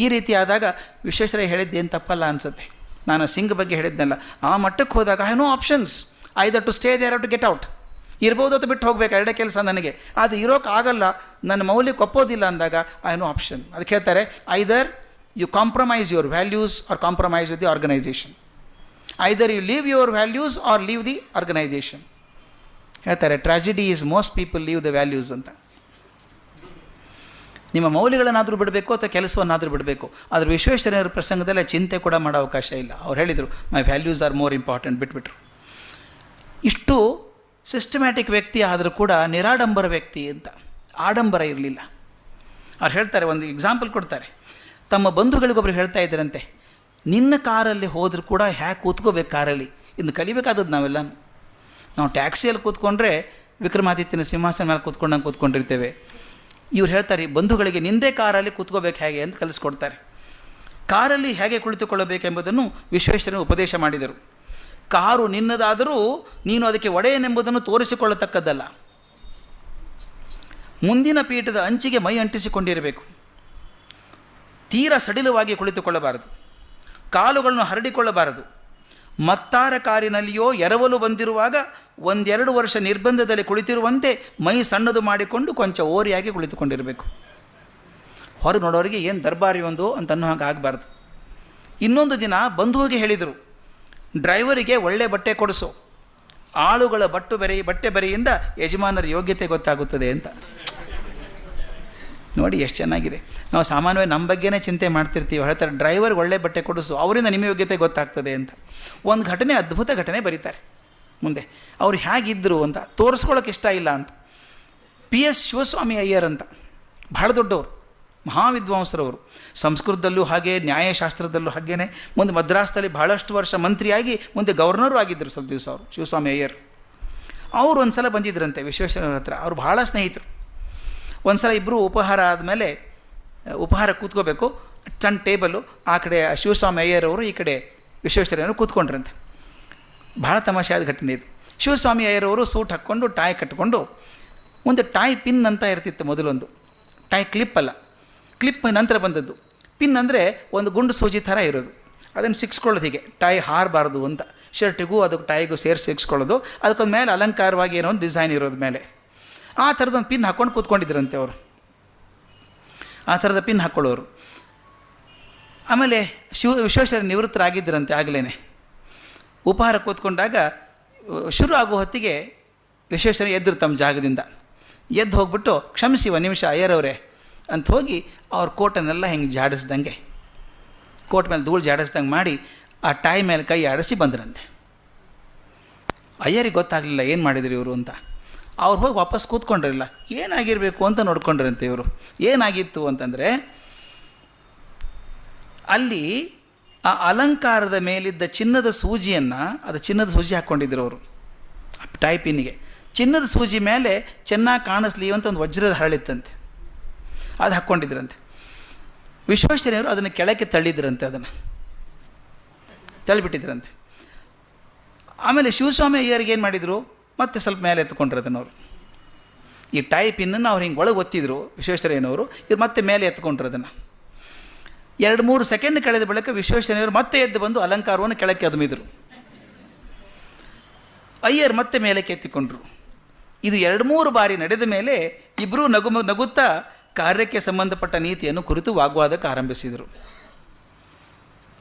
ಈ ರೀತಿ ಆದಾಗ ವಿಶ್ವೇಶ್ವರಯ್ಯ ಹೇಳಿದ್ದೇನು ತಪ್ಪಲ್ಲ ಅನಿಸುತ್ತೆ. ನಾನು ಸಿಂಗ್ ಬಗ್ಗೆ ಹೇಳಿದ್ನಲ್ಲ, ಆ ಮಟ್ಟಕ್ಕೆ ಹೋದಾಗ I have no options, either to stay there to get out. ಇರ್ಬೋದು ಅಂತ ಬಿಟ್ಟು ಹೋಗ್ಬೇಕು, ಎರಡೇ ಕೆಲಸ ನನಗೆ. ಅದು ಇರೋಕ್ಕಾಗಲ್ಲ, ನನ್ನ ಮೌಲ್ಯಕ್ಕೆ ಒಪ್ಪೋದಿಲ್ಲ ಅಂದಾಗ ಐ ಹ್ಯಾವ್ ನೋ ಆಪ್ಷನ್. ಅದಕ್ಕೆ ಹೇಳ್ತಾರೆ, either you compromise your values or compromise with the organisation. Either you leave your values or leave the organisation. ಹೇಳ್ತಾರೆ, tragedy is most people leave the values ಅಂತ. ನಿಮ್ಮ ಮೌಲ್ಯಗಳನ್ನಾದರೂ ಬಿಡಬೇಕು ಅಥವಾ ಕೆಲಸವನ್ನಾದರೂ ಬಿಡಬೇಕು. ಆದರೆ ವಿಶ್ವೇಶ್ವರಯ್ಯರ ಪ್ರಸಂಗದಲ್ಲೇ ಚಿಂತೆ ಕೂಡ ಮಾಡೋ ಅವಕಾಶ ಇಲ್ಲ. ಅವ್ರು ಹೇಳಿದರು, ಮೈ ವ್ಯಾಲ್ಯೂಸ್ ಆರ್ ಮೋರ್ ಇಂಪಾರ್ಟೆಂಟ್, ಬಿಟ್ಬಿಟ್ರು. ಇಷ್ಟು ಸಿಸ್ಟಮ್ಯಾಟಿಕ್ ವ್ಯಕ್ತಿ ಆದರೂ ಕೂಡ ನಿರಾಡಂಬರ ವ್ಯಕ್ತಿ ಅಂತ, ಆಡಂಬರ ಇರಲಿಲ್ಲ. ಅವ್ರು ಹೇಳ್ತಾರೆ, ಒಂದು ಎಕ್ಸಾಂಪಲ್ ಕೊಡ್ತಾರೆ. ತಮ್ಮ ಬಂಧುಗಳಿಗೊಬ್ರು ಹೇಳ್ತಾ ಇದ್ದರಂತೆ, ನಿನ್ನ ಕಾರಲ್ಲಿ ಹೋದರೂ ಕೂಡ ಹ್ಯಾಕೆ ಕೂತ್ಕೋಬೇಕು ಕಾರಲ್ಲಿ, ಇನ್ನು ಕಲಿಬೇಕಾದದ್ದು ನಾವೆಲ್ಲ. ನಾವು ಟ್ಯಾಕ್ಸಿಯಲ್ಲಿ ಕೂತ್ಕೊಂಡ್ರೆ ವಿಕ್ರಮಾದಿತ್ಯನ ಸಿಂಹಾಸನ ಮೇಲೆ ಕೂತ್ಕೊಂಡಿರ್ತೇವೆ. ಇವ್ರು ಹೇಳ್ತಾರೆ, ಬಂಧುಗಳಿಗೆ ನಿಂದೇ ಕಾರಲ್ಲಿ ಕೂತ್ಕೋಬೇಕು ಹೇಗೆ ಅಂತ ಕಲಿಸ್ಕೊಡ್ತಾರೆ. ಕಾರಲ್ಲಿ ಹೇಗೆ ಕುಳಿತುಕೊಳ್ಳಬೇಕೆಂಬುದನ್ನು ವಿಶ್ವೇಶ್ವರಯ್ಯ ಉಪದೇಶ ಮಾಡಿದರು. ಕಾರು ನಿನ್ನದಾದರೂ ನೀನು ಅದಕ್ಕೆ ಒಡೆಯನೆಂಬುದನ್ನು ತೋರಿಸಿಕೊಳ್ಳತಕ್ಕದ್ದಲ್ಲ. ಮುಂದಿನ ಪೀಠದ ಅಂಚಿಗೆ ಮೈ ಅಂಟಿಸಿಕೊಂಡಿರಬೇಕು. ತೀರಾ ಸಡಿಲವಾಗಿ ಕುಳಿತುಕೊಳ್ಳಬಾರದು, ಕಾಲುಗಳನ್ನು ಹರಡಿಕೊಳ್ಳಬಾರದು. ಮತ್ತಾರ ಕಾರಿನಲ್ಲಿಯೋ ಎರವಲು ಬಂದಿರುವಾಗ 1-2 ವರ್ಷ ನಿರ್ಬಂಧದಲ್ಲಿ ಕುಳಿತಿರುವಂತೆ ಮೈ ಸಣ್ಣದು ಮಾಡಿಕೊಂಡು ಕೊಂಚ ಓರಿಯಾಗಿ ಕುಳಿತುಕೊಂಡಿರಬೇಕು. ಹೊರಗೆ ನೋಡೋರಿಗೆ ಏನು ದರ್ಬಾರಿ ಒಂದು ಅಂತ ಅನ್ನೋ ಹಾಗೆ ಆಗಬಾರ್ದು. ಇನ್ನೊಂದು ದಿನ ಬಂಧುವಿಗೆ ಹೇಳಿದರು, ಡ್ರೈವರಿಗೆ ಒಳ್ಳೆ ಬಟ್ಟೆ ಕೊಡಿಸು, ಆಳುಗಳ ಬಟ್ಟೆ ಬರೆಯಿಂದ ಯಜಮಾನರ ಯೋಗ್ಯತೆ ಗೊತ್ತಾಗುತ್ತದೆ ಅಂತ. ನೋಡಿ ಎಷ್ಟು ಚೆನ್ನಾಗಿದೆ. ನಾವು ಸಾಮಾನ್ಯವಾಗಿ ನಮ್ಮ ಬಗ್ಗೆನೇ ಚಿಂತೆ ಮಾಡ್ತಿರ್ತೀವಿ. ಹೇಳ್ತಾರೆ, ಡ್ರೈವರ್ಗೆ ಒಳ್ಳೆ ಬಟ್ಟೆ ಕೊಡಿಸು, ಅವರಿಂದ ನಿಮ್ಮ ಯೋಗ್ಯತೆ ಗೊತ್ತಾಗ್ತದೆ ಅಂತ. ಒಂದು ಘಟನೆ, ಅದ್ಭುತ ಘಟನೆ ಬರೀತಾರೆ ಮುಂದೆ. ಅವ್ರು ಹೇಗಿದ್ದರು ಅಂತ ತೋರಿಸ್ಕೊಳ್ಳೋಕೆ ಇಷ್ಟ ಇಲ್ಲ ಅಂತ. PS ಶಿವಸ್ವಾಮಿ ಅಯ್ಯರ್ ಅಂತ, ಬಹಳ ದೊಡ್ಡವರು, ಮಹಾವಿದ್ವಾಂಸರವರು. ಸಂಸ್ಕೃತದಲ್ಲೂ ಹಾಗೆ, ನ್ಯಾಯಶಾಸ್ತ್ರದಲ್ಲೂ ಹಾಗೇನೆ. ಮುಂದೆ ಮದ್ರಾಸ್ದಲ್ಲಿ ಬಹಳಷ್ಟು ವರ್ಷ ಮಂತ್ರಿಯಾಗಿ ಮುಂದೆ ಗವರ್ನರು ಆಗಿದ್ದರು ಸ್ವಲ್ಪ ದಿವಸ ಅವರು, ಶಿವಸ್ವಾಮಿ ಅಯ್ಯರ್. ಅವರು ಒಂದು ಸಲ ಬಂದಿದ್ದರಂತೆ ವಿಶ್ವೇಶ್ವರಯ್ಯರ ಹತ್ರ. ಅವರು ಬಹಳ ಸ್ನೇಹಿತರು. ಒಂದು ಸಲ ಇಬ್ಬರು ಉಪಹಾರ ಆದಮೇಲೆ, ಉಪಹಾರ ಕೂತ್ಕೋಬೇಕು, ಸಣ್ಣ ಟೇಬಲ್ಲು, ಆ ಕಡೆ ಶಿವಸ್ವಾಮಿ ಅಯ್ಯರವರು, ಈ ಕಡೆ ವಿಶ್ವೇಶ್ವರಯ್ಯನವರು ಕೂತ್ಕೊಂಡ್ರಂತೆ. ಭಾಳ ತಮಾಷೆಯಾದ ಘಟನೆ ಇದು. ಶಿವಸ್ವಾಮಿ ಅಯ್ಯರವರು ಸೂಟ್ ಹಾಕ್ಕೊಂಡು ಟಾಯ್ ಕಟ್ಕೊಂಡು, ಒಂದು ಟಾಯ್ ಪಿನ್ ಅಂತ ಇರ್ತಿತ್ತು ಮೊದಲೊಂದು, ಟಾಯ್ ಕ್ಲಿಪ್ ಅಲ್ಲ, ಕ್ಲಿಪ್ ನಂತರ ಬಂದದ್ದು. ಪಿನ್ ಅಂದರೆ ಒಂದು ಗುಂಡು ಸೂಜಿ ಥರ ಇರೋದು, ಅದನ್ನು ಸಿಕ್ಸ್ಕೊಳ್ಳೋದು ಹೀಗೆ, ಟಾಯ್ ಹಾರಬಾರ್ದು ಅಂತ, ಶರ್ಟಿಗೂ ಅದಕ್ಕೆ ಟಾಯ್ಗೂ ಸೇರಿಸಿ ಸಿಕ್ಸ್ಕೊಳ್ಳೋದು, ಅದಕ್ಕೊಂದು ಮೇಲೆ ಅಲಂಕಾರವಾಗಿ ಏನೋ ಒಂದು ಡಿಸೈನ್ ಇರೋದು ಮೇಲೆ. ಆ ಥರದೊಂದು ಪಿನ್ ಹಾಕ್ಕೊಂಡು ಕೂತ್ಕೊಂಡಿದ್ರಂತೆ ಅವರು, ಆ ಥರದ ಪಿನ್ ಹಾಕ್ಕೊಳ್ಳೋರು. ಆಮೇಲೆ ವಿಶ್ವೇಶ್ವರ ನಿವೃತ್ತರಾಗಿದ್ದರಂತೆ ಆಗಲೇ. ಉಪಹಾರ ಕೂತ್ಕೊಂಡಾಗ ಶುರು ಆಗೋ ಹೊತ್ತಿಗೆ ವಿಶ್ವೇಶ್ವರ ಎದ್ದರು ತಮ್ಮ ಜಾಗದಿಂದ. ಎದ್ದು ಹೋಗ್ಬಿಟ್ಟು, ಕ್ಷಮಿಸಿ ಒಂದು ನಿಮಿಷ ಅಯ್ಯರವರೇ ಅಂತ ಹೋಗಿ ಅವ್ರ ಕೋಟನ್ನೆಲ್ಲ ಹಿಂಗೆ ಜಾಡಿಸ್ದಂಗೆ, ಕೋಟ್ ಮೇಲೆ ಧೂಳು ಜಾಡಿಸ್ದಂಗೆ ಮಾಡಿ ಆ ಟಾಯ್ ಮೇಲೆ ಕೈ ಆಡಿಸಿ ಬಂದ್ರಂತೆ. ಅಯ್ಯರಿಗೆ ಗೊತ್ತಾಗಲಿಲ್ಲ ಏನು ಮಾಡಿದ್ರು ಇವರು ಅಂತ. ಅವ್ರು ಹೋಗಿ ವಾಪಸ್ ಕೂತ್ಕೊಂಡ್ರಿಲ್ಲ, ಏನಾಗಿರಬೇಕು ಅಂತ ನೋಡ್ಕೊಂಡ್ರಂತೆ ಇವರು. ಏನಾಗಿತ್ತು ಅಂತಂದರೆ, ಅಲ್ಲಿ ಆ ಅಲಂಕಾರದ ಮೇಲಿದ್ದ ಚಿನ್ನದ ಸೂಜಿಯನ್ನು, ಅದು ಚಿನ್ನದ ಸೂಜಿ ಹಾಕ್ಕೊಂಡಿದ್ರು ಅವರು ಟಾಯ್ ಪಿನ್ನಿಗೆ. ಚಿನ್ನದ ಸೂಜಿ ಮೇಲೆ ಚೆನ್ನಾಗಿ ಕಾಣಿಸ್ಲಿ ಅಂತ ಒಂದು ವಜ್ರದ ಹರಳಿತ್ತಂತೆ, ಅದು ಹಾಕ್ಕೊಂಡಿದ್ರಂತೆ. ವಿಶ್ವೇಶ್ವರಯ್ಯನವರು ಅದನ್ನು ಕೆಳಕ್ಕೆ ತಳ್ಳಿದ್ರಂತೆ, ಅದನ್ನು ತಳ್ಳಿಬಿಟ್ಟಿದ್ರಂತೆ. ಆಮೇಲೆ ಶಿವಸ್ವಾಮಿ ಅಯ್ಯರಿಗೆ ಏನು ಮಾಡಿದರು, ಮತ್ತೆ ಸ್ವಲ್ಪ ಮೇಲೆ ಎತ್ಕೊಂಡ್ರು ಅದನ್ನವರು. ಈ ಟಾಯ್ ಪಿನ್ನನ್ನು ಅವ್ರು ಹಿಂಗೆ ಒಳಗೆ ಒತ್ತಿದ್ರು ವಿಶ್ವೇಶ್ವರಯ್ಯನವರು, ಇವ್ರು ಮತ್ತೆ ಮೇಲೆ ಎತ್ಕೊಂಡ್ರು ಅದನ್ನು. 2-3 ಸೆಕೆಂಡ್ ಕಳೆದ ಬಳಿಕ ವಿಶ್ವೇಶ್ವರಯ್ಯನವರು ಮತ್ತೆ ಎದ್ದು ಬಂದು ಅಲಂಕಾರವನ್ನು ಕೆಳಕ್ಕೆ ಅದುಮಿದ್ರು. ಅಯ್ಯರ್ ಮತ್ತೆ ಮೇಲಕ್ಕೆ ಎತ್ತಿಕೊಂಡ್ರು. ಇದು 2-3 ಬಾರಿ ನಡೆದ ಮೇಲೆ ಇಬ್ಬರೂ ನಗುತ್ತಾ ಕಾರ್ಯಕ್ಕೆ ಸಂಬಂಧಪಟ್ಟ ನೀತಿಯನ್ನು ಕುರಿತು ವಾಗ್ವಾದಕ್ಕೆ ಆರಂಭಿಸಿದರು.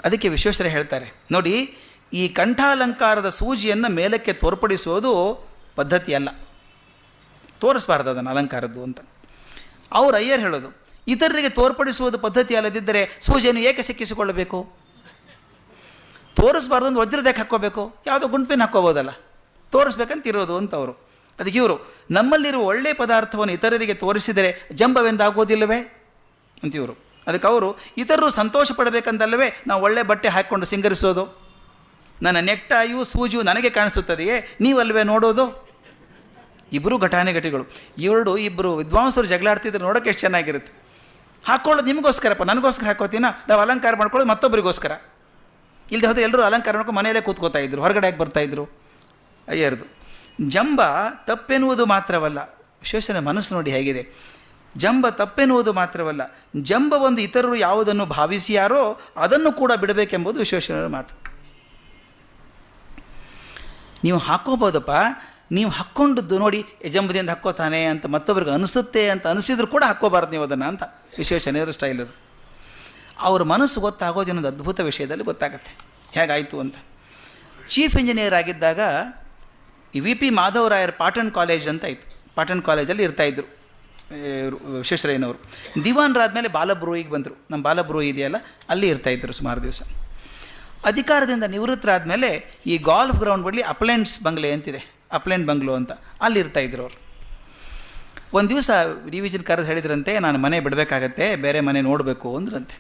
ಅದಕ್ಕೆ ವಿಶ್ವೇಶ್ವರಯ್ಯ ಹೇಳ್ತಾರೆ, ನೋಡಿ, ಈ ಕಂಠಾಲಂಕಾರದ ಸೂಜಿಯನ್ನು ಮೇಲಕ್ಕೆ ತೋರ್ಪಡಿಸೋದು ಪದ್ಧತಿ ಅಲ್ಲ, ತೋರಿಸಬಾರ್ದು ಅದನ್ನು ಅಲಂಕಾರದ್ದು ಅಂತ. ಅವರು ಅಯ್ಯರ್ ಹೇಳೋದು, ಇತರರಿಗೆ ತೋರ್ಪಡಿಸುವುದು ಪದ್ಧತಿ ಅಲ್ಲದಿದ್ದರೆ ಸೂಜಿಯನ್ನು ಏಕೆ ಸಿಕ್ಕಿಸಿಕೊಳ್ಳಬೇಕು? ತೋರಿಸಬಾರ್ದು ಒಂದು ವಜ್ರದಕ್ಕೆ ಹಾಕ್ಕೋಬೇಕು, ಯಾವುದೋ ಗುಂಪಿನ ಹಾಕ್ಕೋಬೋದಲ್ಲ, ತೋರಿಸ್ಬೇಕಂತ ಇರೋದು ಅಂತ ಅವರು. ಅದಕ್ಕೆ ಇವರು, ನಮ್ಮಲ್ಲಿರುವ ಒಳ್ಳೆಯ ಪದಾರ್ಥವನ್ನು ಇತರರಿಗೆ ತೋರಿಸಿದರೆ ಜಂಬವೆಂದಾಗೋದಿಲ್ಲವೇ ಅಂತಿವರು. ಅದಕ್ಕೆ ಅವರು, ಇತರರು ಸಂತೋಷ ಪಡಬೇಕಂತಲ್ಲವೇ ನಾವು ಒಳ್ಳೆ ಬಟ್ಟೆ ಹಾಕ್ಕೊಂಡು ಸಿಂಗರಿಸೋದು? ನನ್ನ ನೆಕ್ಟಾಯು ಸೂಜಿಯು ನನಗೆ ಕಾಣಿಸುತ್ತದೆಯೇ, ನೀವಲ್ವೇ ನೋಡೋದು? ಇಬ್ಬರು ಘಟಾನುಘಟಿಗಳು. ಇಬ್ಬರು ವಿದ್ವಾಂಸರು ಜಗಳಾಡ್ತಿದ್ರೆ ನೋಡೋಕೆ ಎಷ್ಟು ಚೆನ್ನಾಗಿರುತ್ತೆ. ಹಾಕ್ಕೊಳ್ಳೋದು ನಿಮಗೋಸ್ಕರಪ್ಪ, ನನಗೋಸ್ಕರ ಹಾಕೋತೀನ, ನಾವು ಅಲಂಕಾರ ಮಾಡ್ಕೊಳ್ಳೋದು ಮತ್ತೊಬ್ಬರಿಗೋಸ್ಕರ. ಇಲ್ಲದೆ ಹೋದರೆ ಎಲ್ಲರೂ ಅಲಂಕಾರ ಮಾಡ್ಕೊಂಡು ಮನೆಯಲ್ಲೇ ಕೂತ್ಕೋತಾ ಇದ್ರು, ಹೊರಗಡೆ ಯಾಕೆ ಬರ್ತಾಯಿದ್ರು ಅಯ್ಯರ್ದು. ಜಂಬ ತಪ್ಪೆನ್ನುವುದು ಮಾತ್ರವಲ್ಲ, ವಿಶ್ವೇಶ್ವರನ ಮನಸ್ಸು ನೋಡಿ ಹೇಗಿದೆ. ಜಂಬ ತಪ್ಪೆನ್ನುವುದು ಮಾತ್ರವಲ್ಲ, ಜಂಬ ಒಂದು ಇತರರು ಯಾವುದನ್ನು ಭಾವಿಸಿಯಾರೋ ಅದನ್ನು ಕೂಡ ಬಿಡಬೇಕೆಂಬುದು ವಿಶ್ವೇಶ್ವರನ ಮಾತು. ನೀವು ಹಾಕ್ಕೋಬೋದಪ್ಪ, ನೀವು ಹಾಕ್ಕೊಂಡದ್ದು ನೋಡಿ ಜಂಬದಿಂದ ಹಾಕ್ಕೋತಾನೆ ಅಂತ ಮತ್ತೊಬ್ಬರಿಗೆ ಅನಿಸುತ್ತೆ ಅಂತ ಅನಿಸಿದ್ರು ಕೂಡ ಹಾಕ್ಕೋಬಾರ್ದು ನೀವು ಅದನ್ನು ಅಂತ ವಿಶ್ವೇಶ್ವರಯ್ಯನವರ ಸ್ಟೈಲ್ ಅದು. ಅವ್ರ ಮನಸ್ಸು ಗೊತ್ತಾಗೋದು ಇನ್ನೊಂದು ಅದ್ಭುತ ವಿಷಯದಲ್ಲಿ ಗೊತ್ತಾಗುತ್ತೆ ಹೇಗಾಯಿತು ಅಂತ. ಚೀಫ್ ಇಂಜಿನಿಯರ್ ಆಗಿದ್ದಾಗ ಈ ವಿ ಪಿ ಮಾಧವರಾಯರ್ ಪಾಟಣ್ ಕಾಲೇಜ್ ಅಂತ ಇತ್ತು, ಪಾಟಣ್ ಕಾಲೇಜಲ್ಲಿ ಇರ್ತಾಯಿದ್ರು ವಿಶ್ವೇಶ್ವರಯ್ಯನವರು. ದಿವಾನರಾದಮೇಲೆ ಬಾಲಬ್ರೂಯಿಗೆ ಬಂದರು, ನಮ್ಮ ಬಾಲಬ್ರೂಯಿ ಇದೆಯಲ್ಲ ಅಲ್ಲಿ ಇರ್ತಾಯಿದ್ರು ಸುಮಾರು ದಿವಸ. ಅಧಿಕಾರದಿಂದ ನಿವೃತ್ತರಾದ ಮೇಲೆ ಈ ಗಾಲ್ಫ್ ಗ್ರೌಂಡ್ ಬಳಿ ಅಪ್ಲೆಂಡ್ಸ್ ಬಂಗ್ಲೆ ಅಂತಿದೆ, ಅಪ್ಲೆಂಡ್ ಬಂಗ್ಲೋ ಅಂತ, ಅಲ್ಲಿ ಇರ್ತಾಯಿದ್ರು ಅವರು. ಒಂದು ದಿವಸ ಡಿವಿಜನ್ ಕರೆದು ಹೇಳಿದ್ರಂತೆ, ನಾನು ಮನೆ ಬಿಡಬೇಕಾಗತ್ತೆ, ಬೇರೆ ಮನೆ ನೋಡಬೇಕು ಅಂದ್ರಂತೆ.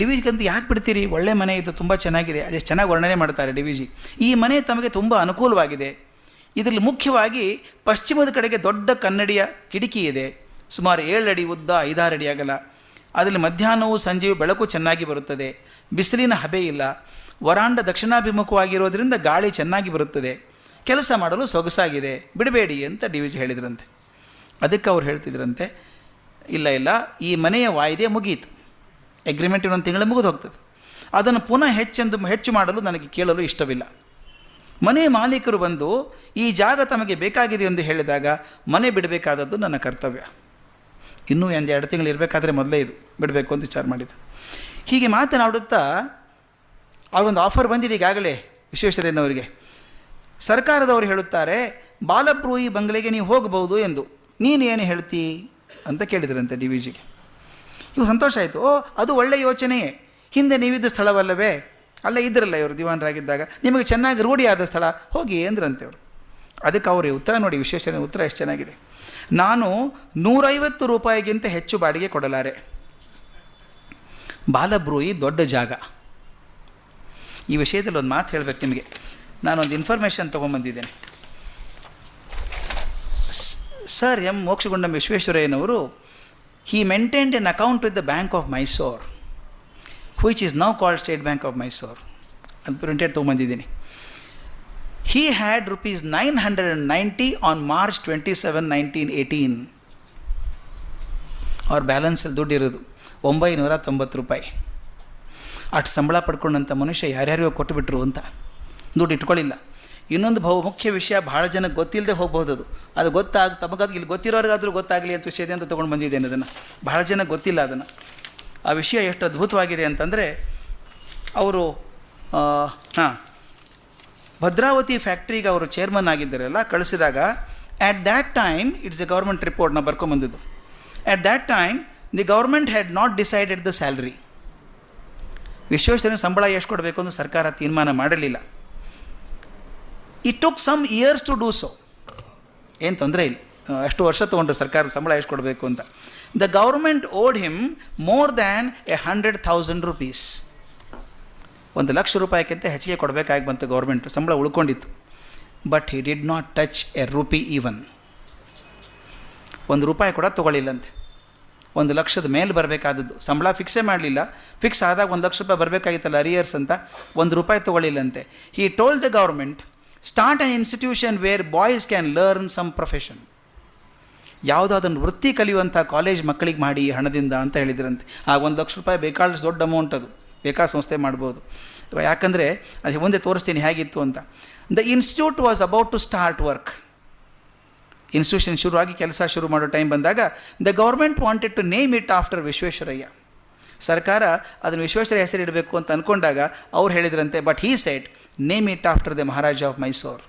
ಡಿವಿಜಿಗಂತ ಯಾಕೆ ಬಿಡ್ತೀರಿ, ಒಳ್ಳೆ ಮನೆ ಇದು, ತುಂಬ ಚೆನ್ನಾಗಿದೆ, ಅದೆಷ್ಟು ಚೆನ್ನಾಗಿ ವರ್ಣನೆ ಮಾಡ್ತಾರೆ ಡಿವಿಜಿ. ಈ ಮನೆ ತಮಗೆ ತುಂಬ ಅನುಕೂಲವಾಗಿದೆ, ಇದರಲ್ಲಿ ಮುಖ್ಯವಾಗಿ ಪಶ್ಚಿಮದ ಕಡೆಗೆ ದೊಡ್ಡ ಕನ್ನಡಿಯ ಕಿಟಕಿ ಇದೆ, ಸುಮಾರು 7 ಅಡಿ ಉದ್ದ, 5-6 ಅಡಿ ಅಗಲ. ಅದರಲ್ಲಿ ಮಧ್ಯಾಹ್ನವೂ ಸಂಜೆಯೂ ಬೆಳಕು ಚೆನ್ನಾಗಿ ಬರುತ್ತದೆ, ಬಿಸಿಲಿನ ಹಬೆ ಇಲ್ಲ, ವರಾಂಡ ದಕ್ಷಿಣಾಭಿಮುಖವಾಗಿರೋದ್ರಿಂದ ಗಾಳಿ ಚೆನ್ನಾಗಿ ಬರುತ್ತದೆ, ಕೆಲಸ ಮಾಡಲು ಸೊಗಸಾಗಿದೆ, ಬಿಡಬೇಡಿ ಅಂತ ಡಿವಿಜಿ ಹೇಳಿದ್ರಂತೆ. ಅದಕ್ಕೆ ಅವ್ರು ಹೇಳ್ತಿದ್ರಂತೆ, ಇಲ್ಲ ಈ ಮನೆಯ ವಾಯ್ದೆ ಮುಗಿಯಿತು, ಅಗ್ರಿಮೆಂಟ್ ಇನ್ನೊಂದು ತಿಂಗಳು ಮುಗಿದು ಹೋಗ್ತದೆ, ಅದನ್ನು ಪುನಃ ಹೆಚ್ಚು ಮಾಡಲು ನನಗೆ ಕೇಳಲು ಇಷ್ಟವಿಲ್ಲ. ಮನೆ ಮಾಲೀಕರು ಬಂದು ಈ ಜಾಗ ತಮಗೆ ಬೇಕಾಗಿದೆ ಎಂದು ಹೇಳಿದಾಗ ಮನೆ ಬಿಡಬೇಕಾದದ್ದು ನನ್ನ ಕರ್ತವ್ಯ. ಇನ್ನೂ 1-2 ತಿಂಗಳು ಇರಬೇಕಾದ್ರೆ ಮೊದಲೇ ಇದು ಬಿಡಬೇಕು ಅಂತ ವಿಚಾರ ಮಾಡಿದ್ದು. ಹೀಗೆ ಮಾತನಾಡುತ್ತಾ ಅವ್ರಿಗೊಂದು ಆಫರ್ ಬಂದಿದೆ ಈಗಾಗಲೇ ವಿಶ್ವೇಶ್ವರಯ್ಯನವರಿಗೆ. ಸರ್ಕಾರದವರು ಹೇಳುತ್ತಾರೆ, ಬಾಲಬ್ರೂಯಿ ಬಂಗ್ಲೆಗೆ ನೀವು ಹೋಗಬಹುದು ಎಂದು, ನೀನು ಏನು ಹೇಳ್ತೀ ಅಂತ ಕೇಳಿದ್ರಂತೆ ಡಿ ವಿ ಜಿಗೆ. ಇವು ಸಂತೋಷ ಆಯಿತು. ಅದು ಒಳ್ಳೆಯ ಯೋಚನೆಯೇ, ಹಿಂದೆ ನೀವಿದ್ದ ಸ್ಥಳವಲ್ಲವೇ, ಅಲ್ಲೇ ಇದ್ರಲ್ಲ ಇವರು ದಿವಾನರಾಗಿದ್ದಾಗ, ನಿಮಗೆ ಚೆನ್ನಾಗಿ ರೂಢಿಯಾದ ಸ್ಥಳ, ಹೋಗಿ ಅಂದ್ರಂತೆ ಅವರು. ಅದಕ್ಕೆ ಅವ್ರಿಗೆ ಉತ್ತರ ನೋಡಿ, ವಿಶ್ವೇಶ್ವರಯ್ಯನ ಉತ್ತರ ಎಷ್ಟು ಚೆನ್ನಾಗಿದೆ. ನಾನು 150 ರೂಪಾಯಿಗಿಂತ ಹೆಚ್ಚು ಬಾಡಿಗೆ ಕೊಡಲಾರೆ, ಬಾಲಬ್ರೂಯಿ ದೊಡ್ಡ ಜಾಗ. ಈ ವಿಷಯದಲ್ಲಿ ಒಂದು ಮಾತು ಹೇಳಬೇಕು ನಿಮಗೆ. ನಾನೊಂದು ಇನ್ಫಾರ್ಮೇಷನ್ ತೊಗೊಂಬಂದಿದ್ದೇನೆ. ಸರ್ ಎಂ ಮೋಕ್ಷಗುಂಡಂ ವಿಶ್ವೇಶ್ವರಯ್ಯನವರು, he maintained an account with the Bank of Mysore, which is now called State Bank of Mysore. ಅದು printed ತೊಗೊಂಬಂದಿದ್ದೀನಿ. He had rupees 990 on March 27, 1918. ಅವ್ರ ಬ್ಯಾಲೆನ್ಸಲ್ಲಿ ದುಡ್ಡು ಇರೋದು 990 ರೂಪಾಯಿ. ಅಷ್ಟು ಸಂಬಳ ಪಡ್ಕೊಂಡಂಥ ಮನುಷ್ಯ ಯಾರ್ಯಾರಿಗೋ ಕೊಟ್ಟುಬಿಟ್ರು ಅಂತ ದುಡ್ಡು ಇಟ್ಕೊಳ್ಳಿಲ್ಲ. ಇನ್ನೊಂದು ಮುಖ್ಯ ವಿಷಯ, ಭಾಳ ಜನಕ್ಕೆ ಗೊತ್ತಿಲ್ಲದೆ ಹೋಗ್ಬೋದು ಅದು ತಮಗಾದ್ರು ಇಲ್ಲಿ ಗೊತ್ತಿರೋರಿಗಾದರೂ ಗೊತ್ತಾಗಲಿ ಅಂತ ವಿಷಯದಿಂದ ತೊಗೊಂಡು ಬಂದಿದ್ದೇನೆ ಅದನ್ನು. ಭಾಳ ಜನಕ್ಕೆ ಗೊತ್ತಿಲ್ಲ ಅದನ್ನು. ಆ ವಿಷಯ ಎಷ್ಟು ಅದ್ಭುತವಾಗಿದೆ ಅಂತಂದರೆ, ಅವರು ಭದ್ರಾವತಿ ಫ್ಯಾಕ್ಟ್ರಿಗೆ ಅವರು ಚೇರ್ಮನ್ ಆಗಿದ್ದಾರಲ್ಲ, ಕಳಿಸಿದಾಗ at that time, it's a government report ನಾವು ಬರ್ಕೊಂಬಂದಿದ್ದು, at that time the government had not decided the salary. ವಿಶ್ವೇಶ್ವರಯ್ಯನಿಗೆ ಸಂಬಳ ಎಷ್ಟು ಕೊಡಬೇಕು ಅಂತ ಸರ್ಕಾರ ತೀರ್ಮಾನ ಮಾಡಲಿಲ್ಲ. It took some years to do so. ಏನು ತೊಂದರೆ ಇಲ್ಲ, ಅಷ್ಟು ವರ್ಷ ತೊಗೊಂಡ್ರು ಸರ್ಕಾರ ಸಂಬಳ ಎಷ್ಟು ಕೊಡಬೇಕು ಅಂತ. The government owed him more than 100,000 rupees. 1,00,000 ರೂಪಾಯಿಗಿಂತ ಹೆಚ್ಚಿಗೆ ಕೊಡಬೇಕಾಗಿ ಬಂತು ಗೌರ್ಮೆಂಟ್, ಸಂಬಳ ಉಳ್ಕೊಂಡಿತ್ತು. But he did not touch a rupee even. 1 ರೂಪಾಯಿ ಕೂಡ ತೊಗೊಳ್ಳಿಲ್ಲಂತೆ. 1,00,000 ಮೇಲೆ ಬರಬೇಕಾದದ್ದು ಸಂಬಳ ಫಿಕ್ಸೇ ಮಾಡಲಿಲ್ಲ. ಫಿಕ್ಸ್ ಆದಾಗ 1,00,000 ರೂಪಾಯಿ ಬರಬೇಕಾಗಿತ್ತಲ್ಲ ಅರಿಯರ್ಸ್ ಅಂತ, 1 ರೂಪಾಯಿ ತೊಗೊಳ್ಳಿಲ್ಲಂತೆ. He told the government, start an institution where boys can learn some profession. ಯಾವುದಾದನ್ನು ವೃತ್ತಿ ಕಲಿಯುವಂಥ ಕಾಲೇಜ್ ಮಕ್ಕಳಿಗೆ ಮಾಡಿ ಹಣದಿಂದ ಅಂತ ಹೇಳಿದ್ರಂತೆ. ಆ 1,00,000 ರೂಪಾಯಿ ಬೇಕಾದಷ್ಟು ದೊಡ್ಡ ಅಮೌಂಟ್, ಅದು ಬೇಕಾದ ಸಂಸ್ಥೆ ಮಾಡ್ಬೋದು. ಯಾಕಂದರೆ ಅದು ಮುಂದೆ ತೋರಿಸ್ತೀನಿ ಹೇಗಿತ್ತು ಅಂತ. The institute was about to start work. Institution ಶುರುವಾಗಿ ಕೆಲಸ ಶುರು ಮಾಡೋ ಟೈಮ್ ಬಂದಾಗ the government wanted to name it after Visvesvaraya. ಸರ್ಕಾರ ಅದನ್ನು ವಿಶ್ವೇಶ್ವರಯ್ಯ ಹೆಸರು ಇಡಬೇಕು ಅಂತ ಅಂದ್ಕೊಂಡಾಗ ಅವ್ರು ಹೇಳಿದ್ರಂತೆ, but he said name it after the Maharaja of Mysore.